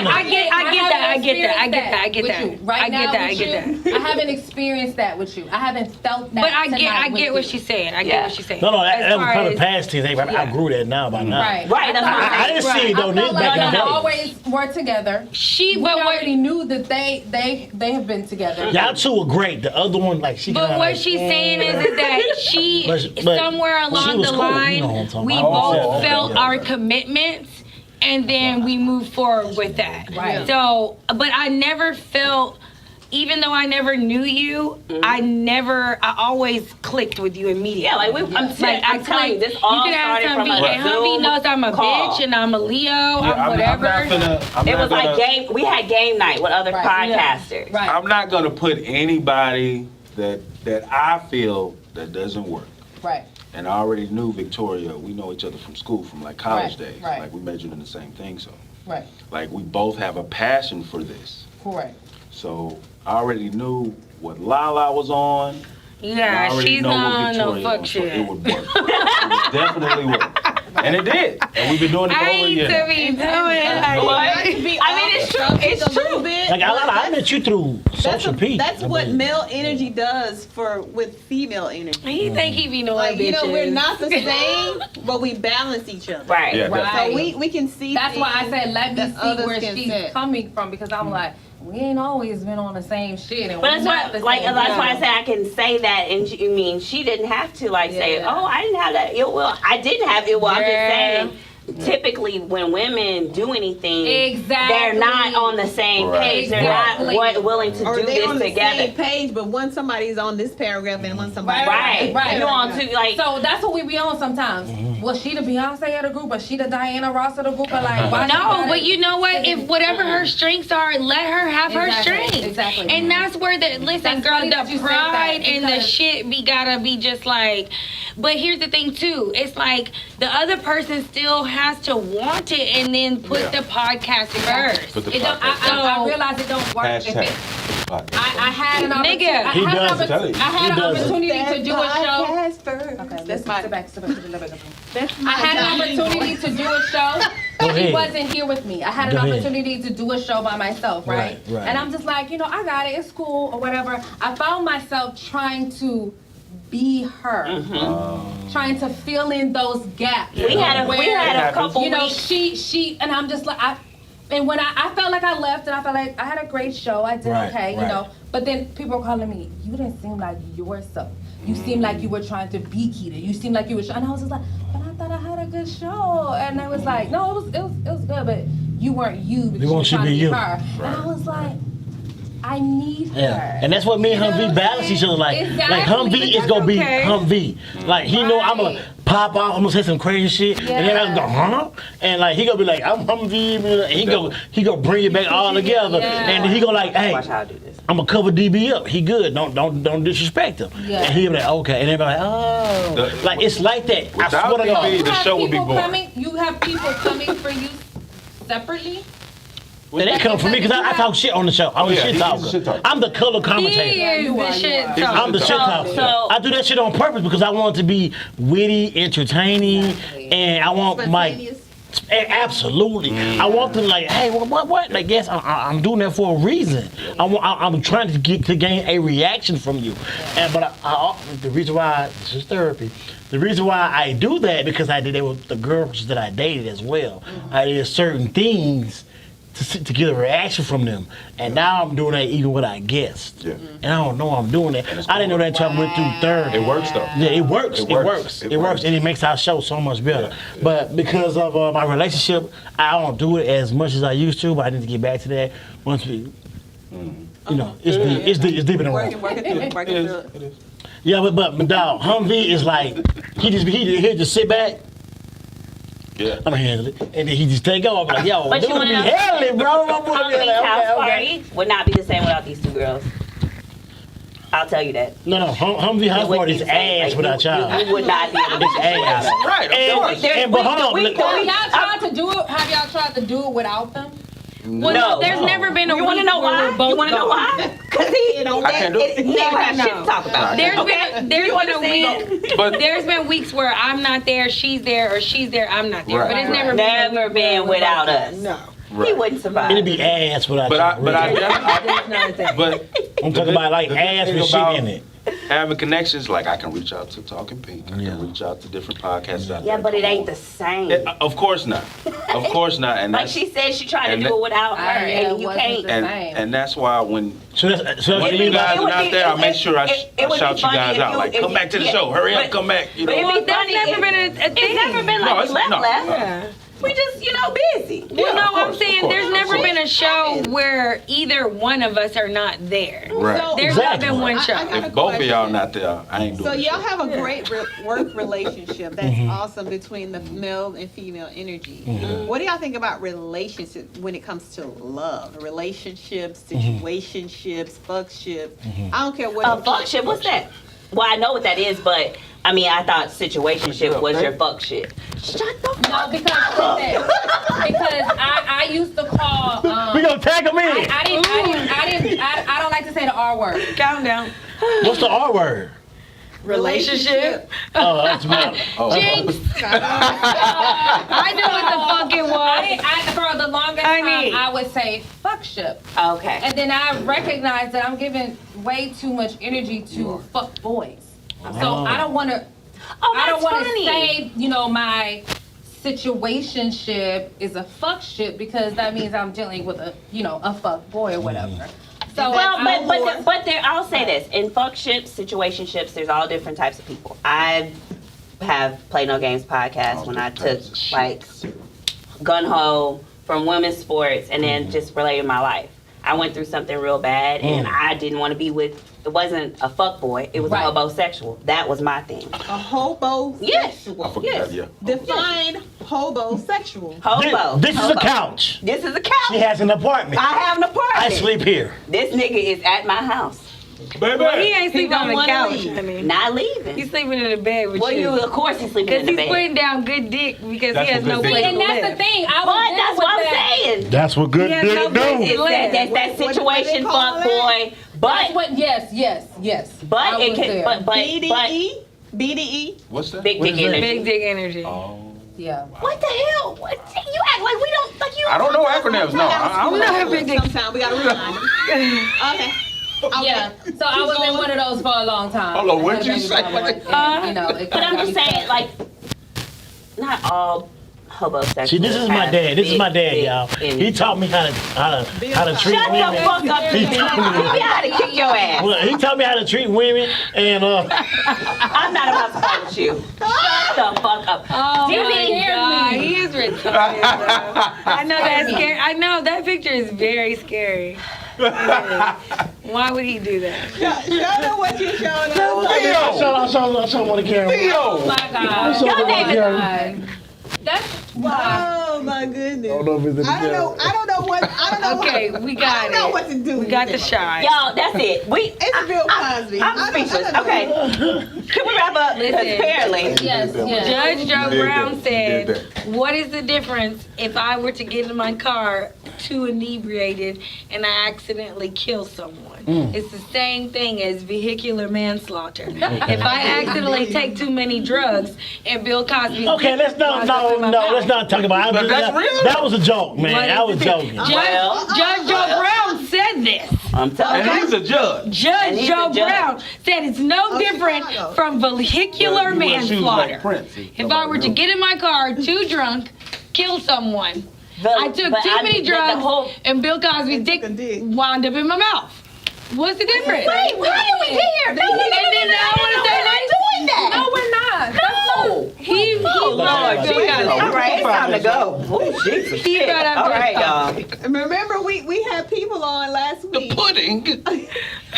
I get that. Right I now get that. with you, I haven't experienced that with you. I haven't felt that. But I tonight with get what you. she's saying. I Yeah. get what she's saying. No, that As was far probably as- past tense. I grew that now by now. Right. Right, that's what I'm I saying. didn't see it I though. This felt back like in the they day. always were together. She, We but what? already knew that they have been together. Y'all two were great. The other one, like she. But kinda what like, she's saying is that she, But somewhere she along was the cool, you line, know what I'm talking we about. both Oh, okay, felt yeah. our commitments, and then we moved forward with that. Right. So, but I never felt, even though I never knew you, I always clicked with you immediately. Yeah, like I'm telling you, this all started from a and Humvee Zoom knows I'm a call. bitch and I'm a Leo, I'm whatever. It was like game. We had game night with other Right. podcasters. Right. I'm not gonna put anybody that I feel that doesn't work. Right. And I already knew Victoria. We know each other from school, from like college Right, days. right. Like we majored in the same thing, so Right. like we both have a passion for this. Correct. So I already knew what Lala was on. and I Yeah, already she's know what on no Victoria fuck was, so shit. it would work. It would definitely work. And it did. And we've been doing it for I over a hate year. to be doing What? To be I mean, it's true. honest, It's a little true. bit, Like but I met you through social peak. that's I what mean, male energy does with female energy. He think he be knowing Like, you know, bitches. we're not the same, but we balance each other. Right. Yeah, Right. So we can see. That's why I things said let me that see others where can she's see. coming from, because I'm like, we ain't always been on the same shit, and But we're that's not the why, same that's why I people. say I can say that, and she, I mean, she didn't have to say, Yeah. "Oh, I didn't have that ill will." I didn't have ill will. I'm Yeah. just saying. Typically, when women do anything, Exactly. they're not on the same Right. page. They're Exactly. not willing to Or do they're on this the together. same page, but when somebody's on this paragraph and when somebody Right. You on to like. So that's what we be on sometimes. Was she the Beyonce of the group, or she the Diana Ross of the group, or like why she No, gotta- but you know what? If whatever her strengths are, let her have her Exactly, strengths. exactly. And that's where listen, That's girl, funny that the you said pride that, and the because- shit gotta be just like. But here's the thing too. It's like the other person still has to want it and then put Yeah. the podcast first. Put the It don't, podcast I realize it don't work. If Hashtag. it, podcast. I had an opportunity. Nigga. I He had an does it. opportunity- I He had an does it. opportunity to do a show. Podcast first. Okay, That's my. sit back. That's I had an opportunity to do a show. Go He ahead. wasn't here with me. I had an Go ahead. opportunity to do a show by myself, right? Right. And I'm just like, I got it. It's cool or whatever. I found myself trying to be her, trying to fill in those gaps. We had a couple weeks. She, and I'm just like, and when I felt like I left, and I felt like I had a great show, I did Right, okay, right. But then people were calling me, you didn't seem like yourself. You seemed like you were trying to be Keita. You seemed like you were, and I was just like, but I thought I had a good show, and they was like, no, it was good, but you weren't you. Because You want you were you to be trying to be you. her. And I was like, I need her. Yeah, and that's what me and You know Humvee what balance I'm each other. Like Exactly, Humvee is but gonna be okay. Humvee. Like he know I'm gonna Right. pop off, I'm gonna say some crazy shit, and then I'm gonna go, huh? And like he gonna be like, I'm Humvee, and he gonna bring it back all together, Yeah. and he gonna like, hey, Watch how I do this. I'm gonna cover DB up. He good. Don't disrespect him. Yeah. And he be like, okay, and everybody like, oh, like it's like that. I Without swear to God. DB, You the have show would be people boring. coming. You have people coming for you separately. And they come for me because I talk shit on the show. I'm a yeah, shit he's a talker. shit talker. I'm the color He commentator. is you the are, you shit are. He's a I'm the shit shit talker. talker. I do that shit on purpose because I want it to be witty, entertaining, and I want my Absolutely. I want them like, hey, what? Like, yes, I'm doing that for a reason. I'm trying to gain a reaction from you. But the reason why this is therapy. The reason why I do that because I did it with the girls that I dated as well. I did certain things to get a reaction from them, and now I'm doing that even with our guests. Yeah. And I don't know I'm doing that. I didn't know that until I went through therapy. It works though. Yeah, it works. It works, and it makes our show so much better. Yeah. But because of my relationship, I don't do it as much as I used to. But I need to get back to that once we, you know, it's deep in the Working road. through it. Yeah, but dog, Humvee is like he just sit back. Yeah. I'm gonna handle it, and then he just take off. Like, yo, But dude, you wanna be know- handling, bro. I'm Humvee's house party would not be the same without these two girls. I'll tell you that. No, Humvee house It wouldn't party be is the same. ass Like, without y'all. You would not be able to do It's it without ass. them. Right, of course. But hold on, we- Have y'all tried to do it? Have y'all tried to do it without them? Well, No. there's never been a You want to week know where why? we're both You want to know gone. why? Because he I can't do it. He ain't gonna have shit to talk about. There's Okay? been there's You been a understand? week. But There's been weeks where I'm not there, she's there, or she's there, I'm not there. Right, But it's right. never been a Never week where been we're without both us. gone. No. He wouldn't survive. It'd be ass without But y'all. I really. but I'm talking about like the ass thing with shit about in it. having connections, like I can reach out to TALKinPINk. I Yeah. can reach out to different podcasts out Yeah, there. but it ain't the same. Of course not. Of course not. And Like that's, she said, she tried to and do that- it without her, Yeah, and you it wasn't can't. the and, same. and that's why when So that's when you you guys it are would not be- there, I make sure I it would shout be you funny guys if out. you- Like, if come you- back to the yeah, show. Hurry up, but- come back. You But know. it'd Well, be that's funny never if- been a thing. It's never been No, like it's- we left. no, left. We just, busy. Well, Yeah, no, of I'm course, saying of course, there's of never course. been a show where either one of us are not there. Right. There's Exactly. not been one I show. got a If both of y'all question. not there, I ain't doing So the y'all show. have a great work relationship. That's awesome between the male and female energy. What do y'all think about relationships when it comes to love, relationships, situationships, fuckships? I don't care what. Fuck shit, what's that? Well, I know what that is, but I mean, I thought situationship was your fuck shit. Shut the No, fuck because up. because I used to call. We gonna tag them in. I don't like to say the R word. Calm down. What's the R word? Relationship. Oh, that's about. Jinx. I knew what the fuck it was. For the longest I time, mean- I would say fuck ship. Okay. And then I recognized that I'm giving way too much energy to fuck boys. So I don't want to. Oh, I that's don't want to funny. say, my situationship is a fuck ship because that means I'm dealing with a fuck boy or whatever. So Well, I'm more- but there, I'll say this: in fuck ships, situationships, there's all different types of people. I have Play No Games podcast All when I different took types of like gun ho from women's sports and then just related my life. I went through something real bad and I didn't want to be with. It wasn't a fuck boy. It was Right. a homosexual. That was my thing. A hobosexual. Yes. I forgot, Yes. yeah. Define hobosexual. Hobo. This is a Hobo. couch. This is a She couch. has an apartment. I have an apartment. I sleep here. This nigga is at my house. Baby. Well, he ain't sleeping don't on the wanna couch. leave. I mean, Not leaving. he's sleeping in the bed with Well, you. of course he's sleeping Because in the he's bed. putting down good dick because That's he has what no good place dick to and that's live. the thing. I But was dealing that's with what I'm that. saying. That's what good Yeah, dick no do. business. That's that What do they situation call fuck it? boy. But That's what. Yes. but I it was can there. but BDE? BDE? What's that? big What dick is that? energy. Big dick energy. Oh. Yeah. What the hell? What you act like we don't like you? I don't know acronyms. No, I don't know. Big dick. Sometimes we gotta remind them. Okay. Yeah. So I was in one of those for a long time. Hold on, what I had you a baby say? mama, and, it But I'm got just me saying, stuck. like, not all homosexuals. See, this is my have dad. This is big my dad, dick y'all. energy. He taught me how to treat Shut women. the fuck up, He you told me- how to kick your ass. Well, he taught me how to treat women, and I'm not about to play with you. Shut the fuck up. Oh Do you my mean- God, he is retarded. though. I know that's scary. I know that picture is very scary. Why would he do that? Show them what you showing us. I show on the camera. Oh my God. Show Your on the name is- camera. That's wow. Oh my goodness. I don't know if it's in the I don't know. camera. I don't know what. I don't know. Okay, what, we I got don't know it. what to do. We got the shot. Yo, that's it. It's Bill Cosby. I'm speechless. Okay. Can we wrap up? Because Listen. apparently. Yes. Judge Joe did Brown that. You did said, "What is the difference if I were to get in my car too inebriated and I accidentally kill someone. It's the same thing as vehicular manslaughter. If I accidentally take too many drugs and Bill Cosby. Okay, let's not talk about. But that's real. That was a joke, man. What I is was it? joking. Judge Joe Brown said this. I'm telling And you. he's a judge. Judge he's Joe a judge. Brown said it's no different Chicago. from vehicular You wear shoes like manslaughter. Prince. If I were to get in my car too drunk, kill someone, I took too many drugs, and Bill Cosby's dick took a dick. wound up in my mouth. What's the difference? Wait, why are we here? And then I want to say, like, doing that. No, we're not. No. he Lord, Bill Jesus. Cosby. All right, it's time to go. Oh, Jesus. He Shit. got up All there. right, y'all. Remember, we had people on last The week. pudding.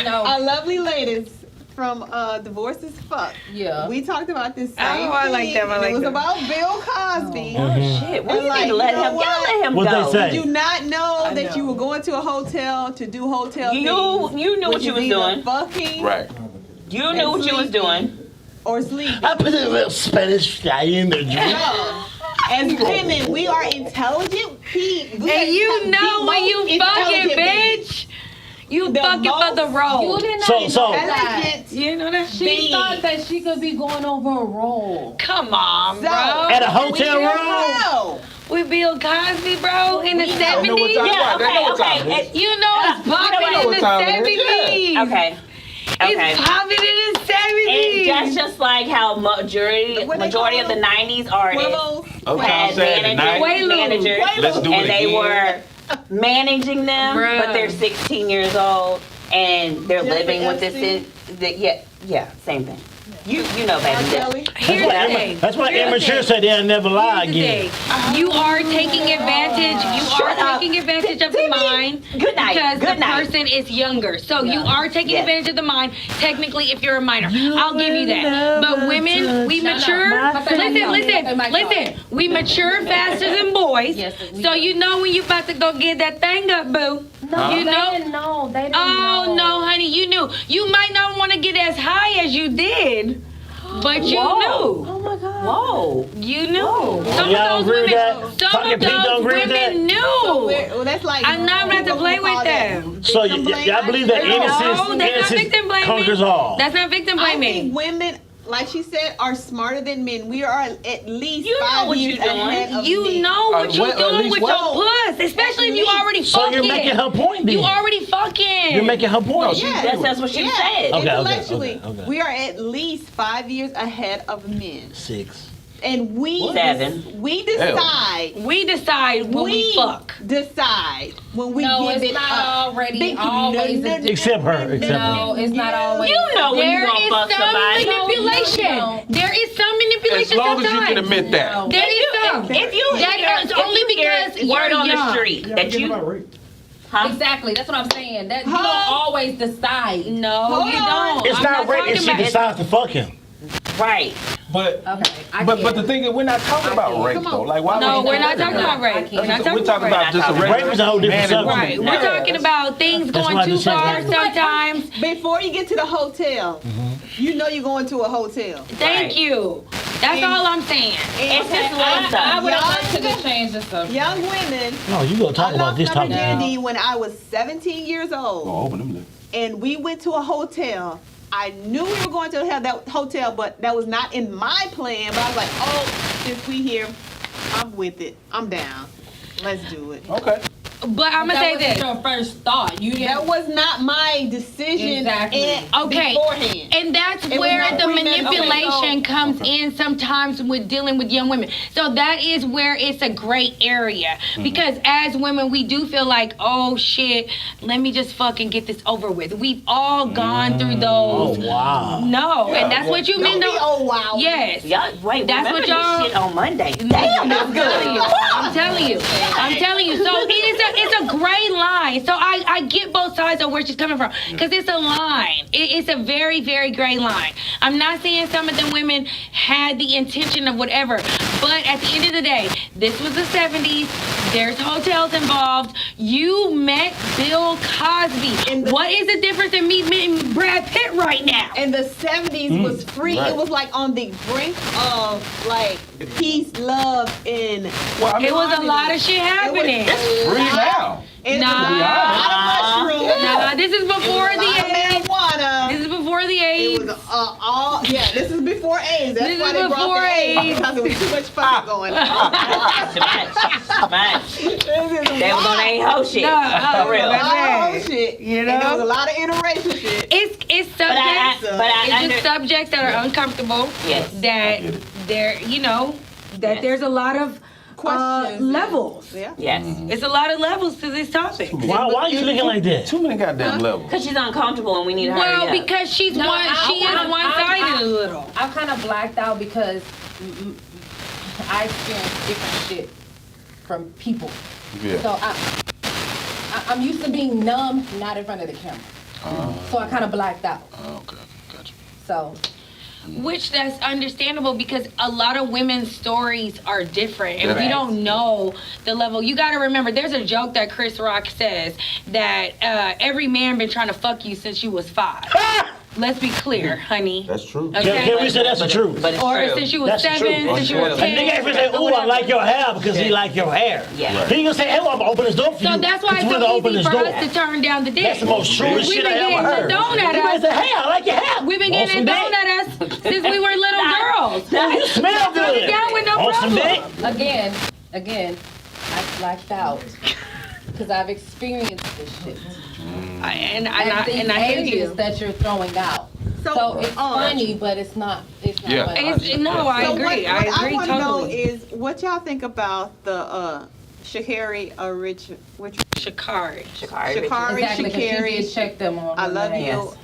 No. Our lovely ladies from Divorce is Fuck. Yeah. We talked about this same I like thing, them, I and like it was them. about Bill Cosby. Shit, well, you Like, need to let you know him. what? Y'all let him What'd go. they say? Did you not know that you were going to a hotel to do hotel You things? knew what which you is was either doing. Fucking Right. You knew what you was doing. or sleeping. I put a little Spanish fly in the drink. As women, we are intelligent people. And you know when you fucking bitch, you The fucking for the most- road. You did not So Intelligent. You know that? She thought that she could be going over a roll. Come on, bro. At a hotel room? No. With Bill Cosby, bro, in the know what 70s. time- Yeah, They know what time okay, it okay. is. You know it's popping know in what the time it is. 70s. Okay. Okay. It's popping in the 70s. And just like how majority What they of call the 90s artists Quibbles. Okay, had I'm saying tonight. managers, Let's do it and they again. were managing them, Bruh. but they're 16 years old and they're Jeffrey living with this. Epstein. Yeah, same thing. You know, baby. Kelly. Here's the thing. That's why Here's the immature thing. said they'll never lie Here's the again. thing. You are taking advantage. You Shut are up. taking advantage of the mind. Good night. Because Good the night. person is younger. So you are taking Yes. advantage of the mind. Technically, if you're a minor, I'll give you that. But women, we mature. Listen. We mature faster than boys. Yes, we So do. you know when you about to go get that thing up, boo. No, You they know. didn't know. They didn't Oh know. no, honey, you knew. You might not want to get as high as you did, but you Whoa. knew. Oh my God. Whoa. You knew. Some Y'all of those agree with women, that? some TALKinPINk of those don't agree with that? women knew. Well, that's like. I'm not about to what play we call with that. them. So Victim blaming. y'all believe that No, that's innocence, not victim innocence blaming. conquers all? That's not victim I blaming. think women, like she said, are smarter than men. We are at least You know 5 what years you're doing. ahead of You men. know what At you're least doing with what? your puss, especially if you already So fucking. you're making her point then. You already fucking. You're making her point. No, she- Yeah. That's what she Yeah, said. Okay, intellectually, okay. we are at least 5 years ahead of men, 6. and we 7. we decide. We decide when we fuck. decide when we No, give it's it not up. already Thank you. always. No, no, no, Except her. Except her. No, it's not always. You know when you There gonna is fuck some somebody. manipulation. No. There is some manipulation As long as you sometimes. can admit that. No. There is some. If you That is only because word you're on young. the street that you, huh? Exactly. That's what I'm saying. That you Huh? don't always decide. No, Hold you on. don't. It's I'm not rape talking if she about- decides to fuck him. Right. But Okay. I but get the it. thing is, we're not talking about rape though. Like why? No, would we're you not do talking that? about rape. We're not We're talking about just a Rape regular. is a whole different man and subject. Right. woman. We're talking about things That's going why I too just said far rape. sometimes. Before you get to the hotel, you know you're going to a hotel. Thank Right. you. That's all I'm saying. It's just little I stuff. would have liked to just change the subject. Young women. No, you gonna talk I about lost this my topic. virginity when I was 17 years old, Oh, open them lips. and we went to a hotel. I knew we were going to that hotel, but that was not in my plan. But I was like, oh, since we here, I'm with it. I'm down. Let's do it. Okay. But I'm gonna That say wasn't this. your first thought. You didn't. That was not my decision. Exactly. Okay. Beforehand. And that's It was where not the premeditated. manipulation comes in sometimes with dealing with young women. So that is where it's a gray area. Because as women, we do feel like, oh shit, let me just fucking get this over with. We've all gone through Oh those. wow. No, and that's what you mean. Don't be, oh wow. Yes. Y'all, wait, That's remember what y'all- this shit on Monday. Damn, that's I'm telling you. good. I'm telling you. I'm telling you. So it's a gray line. So I get both sides of where she's coming from because it's a line. It's a very, very gray line. I'm not saying some of the women had the intention of whatever, but at the end of the day, this was the 70s. There's hotels involved. You met Bill Cosby. What is the difference in me meeting Brad Pitt right now? now. And the 70s was free. Right. It was like on the brink of like peace, love, and Well, I mean, It was a lot of shit happening. free now. and Nah. a lot of mushrooms, Nah, this is it was before a the lot of AIDS. marijuana. This is before the It AIDS. was all this is before AIDS. That's This why is they brought before the AIDS AIDS. because there was too much fucking going on. Too much. They was on their whole shit. No, For real. A lot of whole Baby. shit, You and there was know? a lot of interracial shit. It's But I subjects. It's just under, subjects that are uncomfortable. Yes. That there, that Yes. there's a lot of Questions. levels. Yeah. yes. It's a lot of levels to this topic. Why are you looking like that? Too many goddamn levels. Because she's uncomfortable and we need her Well, to hurry up. because she is I'm- one-sided a little. I'm kind of blacked out because I experience different shit from people. Yeah. So I'm used to being numb, not in front of the camera. So I kind of blacked out. Okay, gotcha. So Which that's understandable because a lot of women's stories are different. And we Correct. don't know the level. You got to remember, there's a joke that Chris Rock says that every man been trying to fuck you since you was 5. Let's be clear, honey. That's true. Okay? Can we say that's the truth? But it's Or true. since you was That's the 7, truth. since you was A 10. A nigga ain't gonna say, ooh, I like your hair because he like your hair. Yeah. He gonna say, hey, I'm gonna open this door for you. So that's why But you it's wanna so open easy this for door. us to turn down the dick. That's the most truest We've shit been I ever getting heard. thrown at You us. might say, hey, I like your hair. We've been Want getting some thrown dick? at us since we were little girls. You smell good. down with no Want some dick? problem. again, I blacked out because I've experienced this shit. And And I hear ages you. that you're throwing out. So it's funny, but it's not. It's not. Yeah. funny. No, I So agree. what I I agree want to know totally. is what y'all think about the Sha'Carri Sha'Carri. Sha'Carri. Sha'Carri, Exactly, because she Sha'Carri, did check them on. I her love name. you, Yes.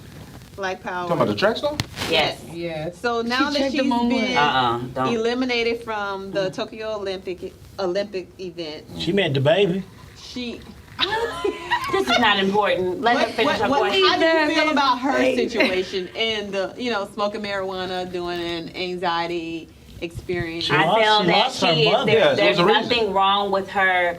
Black Power. Talking about the track star? Yes. Yes. So now She that checked she's them on been Don't. eliminated from the Tokyo Olympic event, She meant the baby. she. This is not important. Let her finish her how question. do you feel about her situation and the smoking marijuana, doing an anxiety experience? She I lost- feel she that lost her she is. mother. Yes, it There's was a reason. nothing wrong with her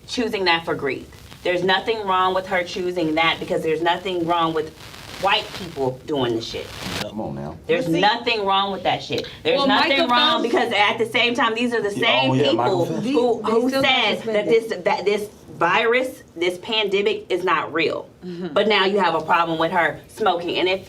choosing that for greed. There's nothing wrong with her choosing that because there's nothing wrong with white people doing the shit. Come on now. There's But see- nothing wrong with that shit. There's Well, nothing Michael wrong Phelps- because at the same time, these are the same Michael people Phelps. who They still got said that this virus, this pandemic is not real. But now you have a problem with her smoking. And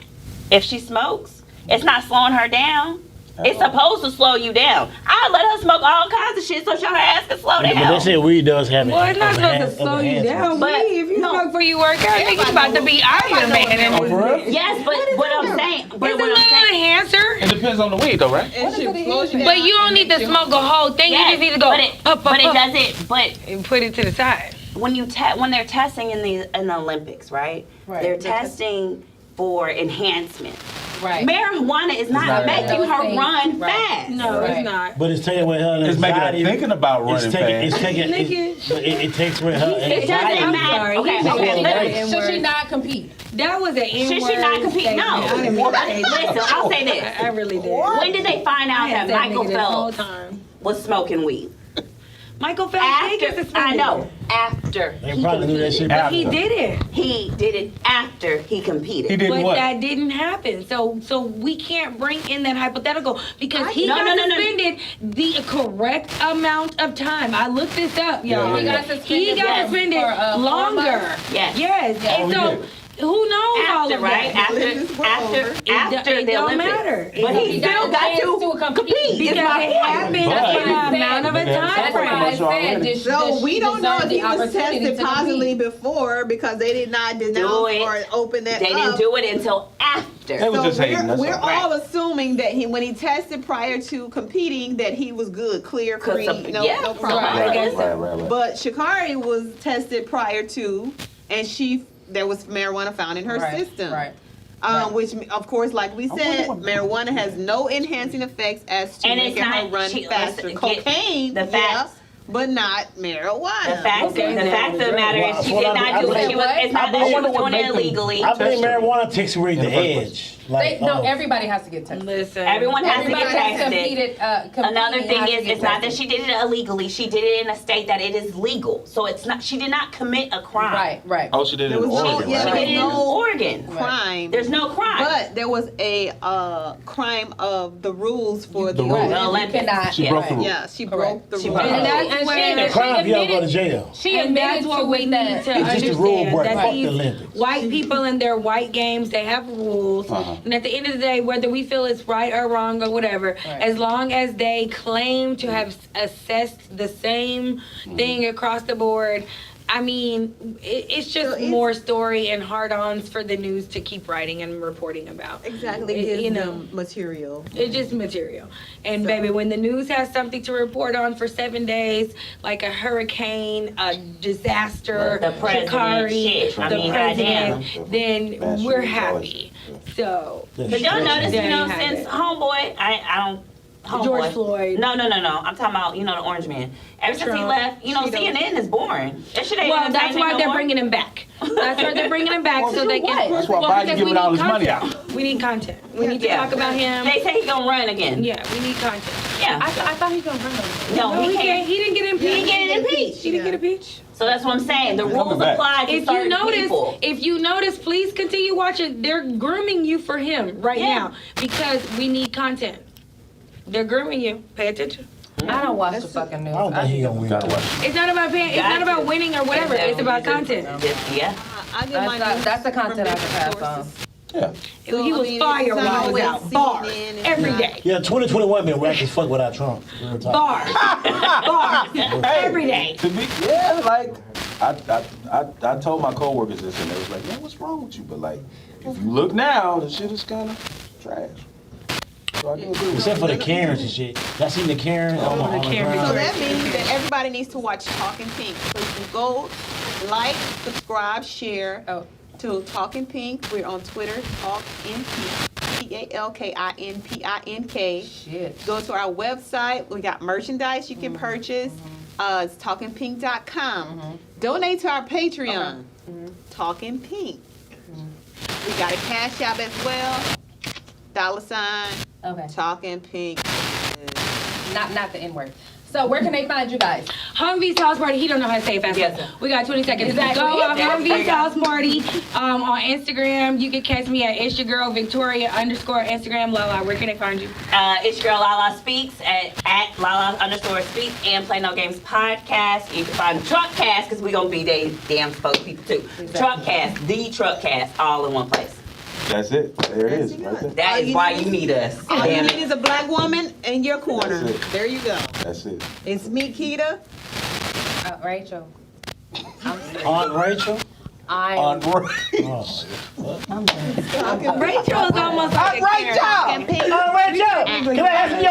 if she smokes, it's not slowing her down. It's supposed to slow you down. I'll let her smoke all kinds of shit so your ass can slow But they down. say weed does have Well, it's not supposed to other slow you down. But- If you no. smoke before you work out, nigga, you about to be Iron Man. Oh, for real? Yes, but what I'm saying, It's a but what little I'm saying, enhancer. It depends on the weed, though, right? And she flows you But down you don't and need to makes you smoke a whole thing. You yes, just need to go but it up, doesn't. But and put it to the side. when they're testing in the Olympics, right? Right. They're testing for enhancement. Right. Marijuana is not not making her enhancing. run Right. fast. No, Right. it's not. But it's taking away her It's making her anxiety. thinking about running It's taking, fast. it takes away her It doesn't anxiety. matter. sorry. Okay, He said okay, that. listen. Should she not compete? That was an N-word. Should she not compete? statement. No. I didn't mean to say that. Listen, I'll say this. I really did. When did they find I out had that Michael nigga this whole Phelps time. was smoking weed? Michael Phelps did get After, I suspended. know, after They he probably knew that shit. competed. He did it. He did it after he competed. He did But what? that didn't happen. So we can't bring in that hypothetical because he No, got no, no, no. suspended the correct amount of time. I looked this up, y'all. Yeah, yeah, yeah. He got Yes. suspended For, 4 longer. months? Yes. Yes. And so who knows all After, of right? that? After It the don't Olympics. matter. But he He got still a got chance to to compete. compete. Because Is my it point. happened in But- an amount of a time That's why I frame. said this. So we don't know if he was tested positively positively before because they did not denounce it. or open that They didn't up. do it until after. They was So just hating. That's we're all. all assuming that when he tested prior to competing that he was good, clear, free, no yeah, no problem. Right. But Sha'Carri was tested prior to, and there was marijuana found in her system. Right. Which, of course, like we said, marijuana has no enhancing effects as to And it's making her not- run she- faster. listen, get Cocaine, the facts. but not marijuana. The fact of the matter is she did not do it. It's not that she was doing it illegally. I think marijuana takes away the edge. Like, No, everybody has to get tested. Listen, Everyone has to get Everybody tested. Another thing is, it's not that she did it illegally. She did it in a state that it is legal. So it's not. She did not commit a crime. Right. Oh, she did it in There was no- Oregon, yeah, She right? did it in No Oregon. crime. There's no crime. But there was a crime of the rules for the rules. Right. The You Olympics. cannot. She broke the rules. Yeah, she Correct. broke the She rules. broke and that's And where the crime, y'all go to jail. She and admitted that's to what we it need that. to It's just a rule understand break. that Fuck the these Olympics. white people in their white games, they have rules. And at the end of the day, whether we feel it's right or wrong or whatever, Right. as long as they claim to have assessed the same thing across the board, I mean, it's just So it's- more story and hard-ons for the news to keep writing and reporting about. Exactly, It- gives you know. them material. It's just material. And baby, when the news has something to report on for 7 days, like a hurricane, a disaster, The president Shikari, shit. I the mean, president, goddamn. then Mass we're shootings always- happy. So, But y'all notice, There you know, you have since it. Homeboy, I don't. Homeboy. George Floyd. No. I'm talking about, you know, the orange man. Ever since he Trump. left, you know, CNN is boring. That shit ain't well, that's entertaining why no they're more. bringing him back. That's why they're bringing him back so they can. That's why well, Biden because giving we all need his money content. out. We need content. We need to Yeah. talk about him. They say he gonna run again. Yeah, we need content. Yeah. I thought he was gonna run over. No, he can't. He didn't get impeached. He didn't get impeached. He didn't get impeached. So that's what I'm saying. The rules back. apply to If you certain notice, people. please continue watching. They're grooming you for him right Yeah. now because we need content. They're grooming you. Pay attention. I don't watch the fucking news. I don't think he gonna win. Gotta watch. It's not about paying. It's not about winning or whatever. It's about content. Yeah. I get my news That's the content I from can pass different on. sources. Yeah. So, He I was mean, fire it's when not I was always out. Bars CNN, it's every not- day. Yeah, 2021 been whack as fuck without Trump. Real talk. Bars. Every day. To be, like I told my coworkers this, and they was like, "Yeah, what's wrong with you?" But like, if you look now, the shit is kind of trash. So I can agree with Except for the Karens and shit. Y'all seen the Karen on the Karen. So ground? that means that everybody needs to watch Talking Pink. So you can go like, subscribe, share to Talking Pink. We're on Twitter, TalkInPink, TalkinPink. Shit. Go to our website. We got merchandise you can purchase. It's TalkinPink.com. Donate to our Patreon, Talking Pink. We got a Cash App as well. $, Okay. Talking Pink. Not the N word. So where can they find you guys? Humvee's house party. He don't know how to say it fast. Yes. We got 20 seconds. Exactly. Go on There you Humvee's go. house party on Instagram. You can catch me at It's Your Girl Victoria _ Instagram. Lala, where can they find you? It's your girl Lala Speaks at Lala_Speaks and Play No Games Podcast. You can find TruckCast because we gonna be they damn spokespeople too. TruckCast, the TruckCast, all in one place. That's it. There it is. Right there. That is why you need us. All you Damn need it. is a black woman in your corner. That's it. There you go. That's it. It's me, Keita. Rachel. Aunt Rachel? I On am. board. Oh. Rachel is almost like a Karen. Talking Pink. Aunt Rachel! Can I ask you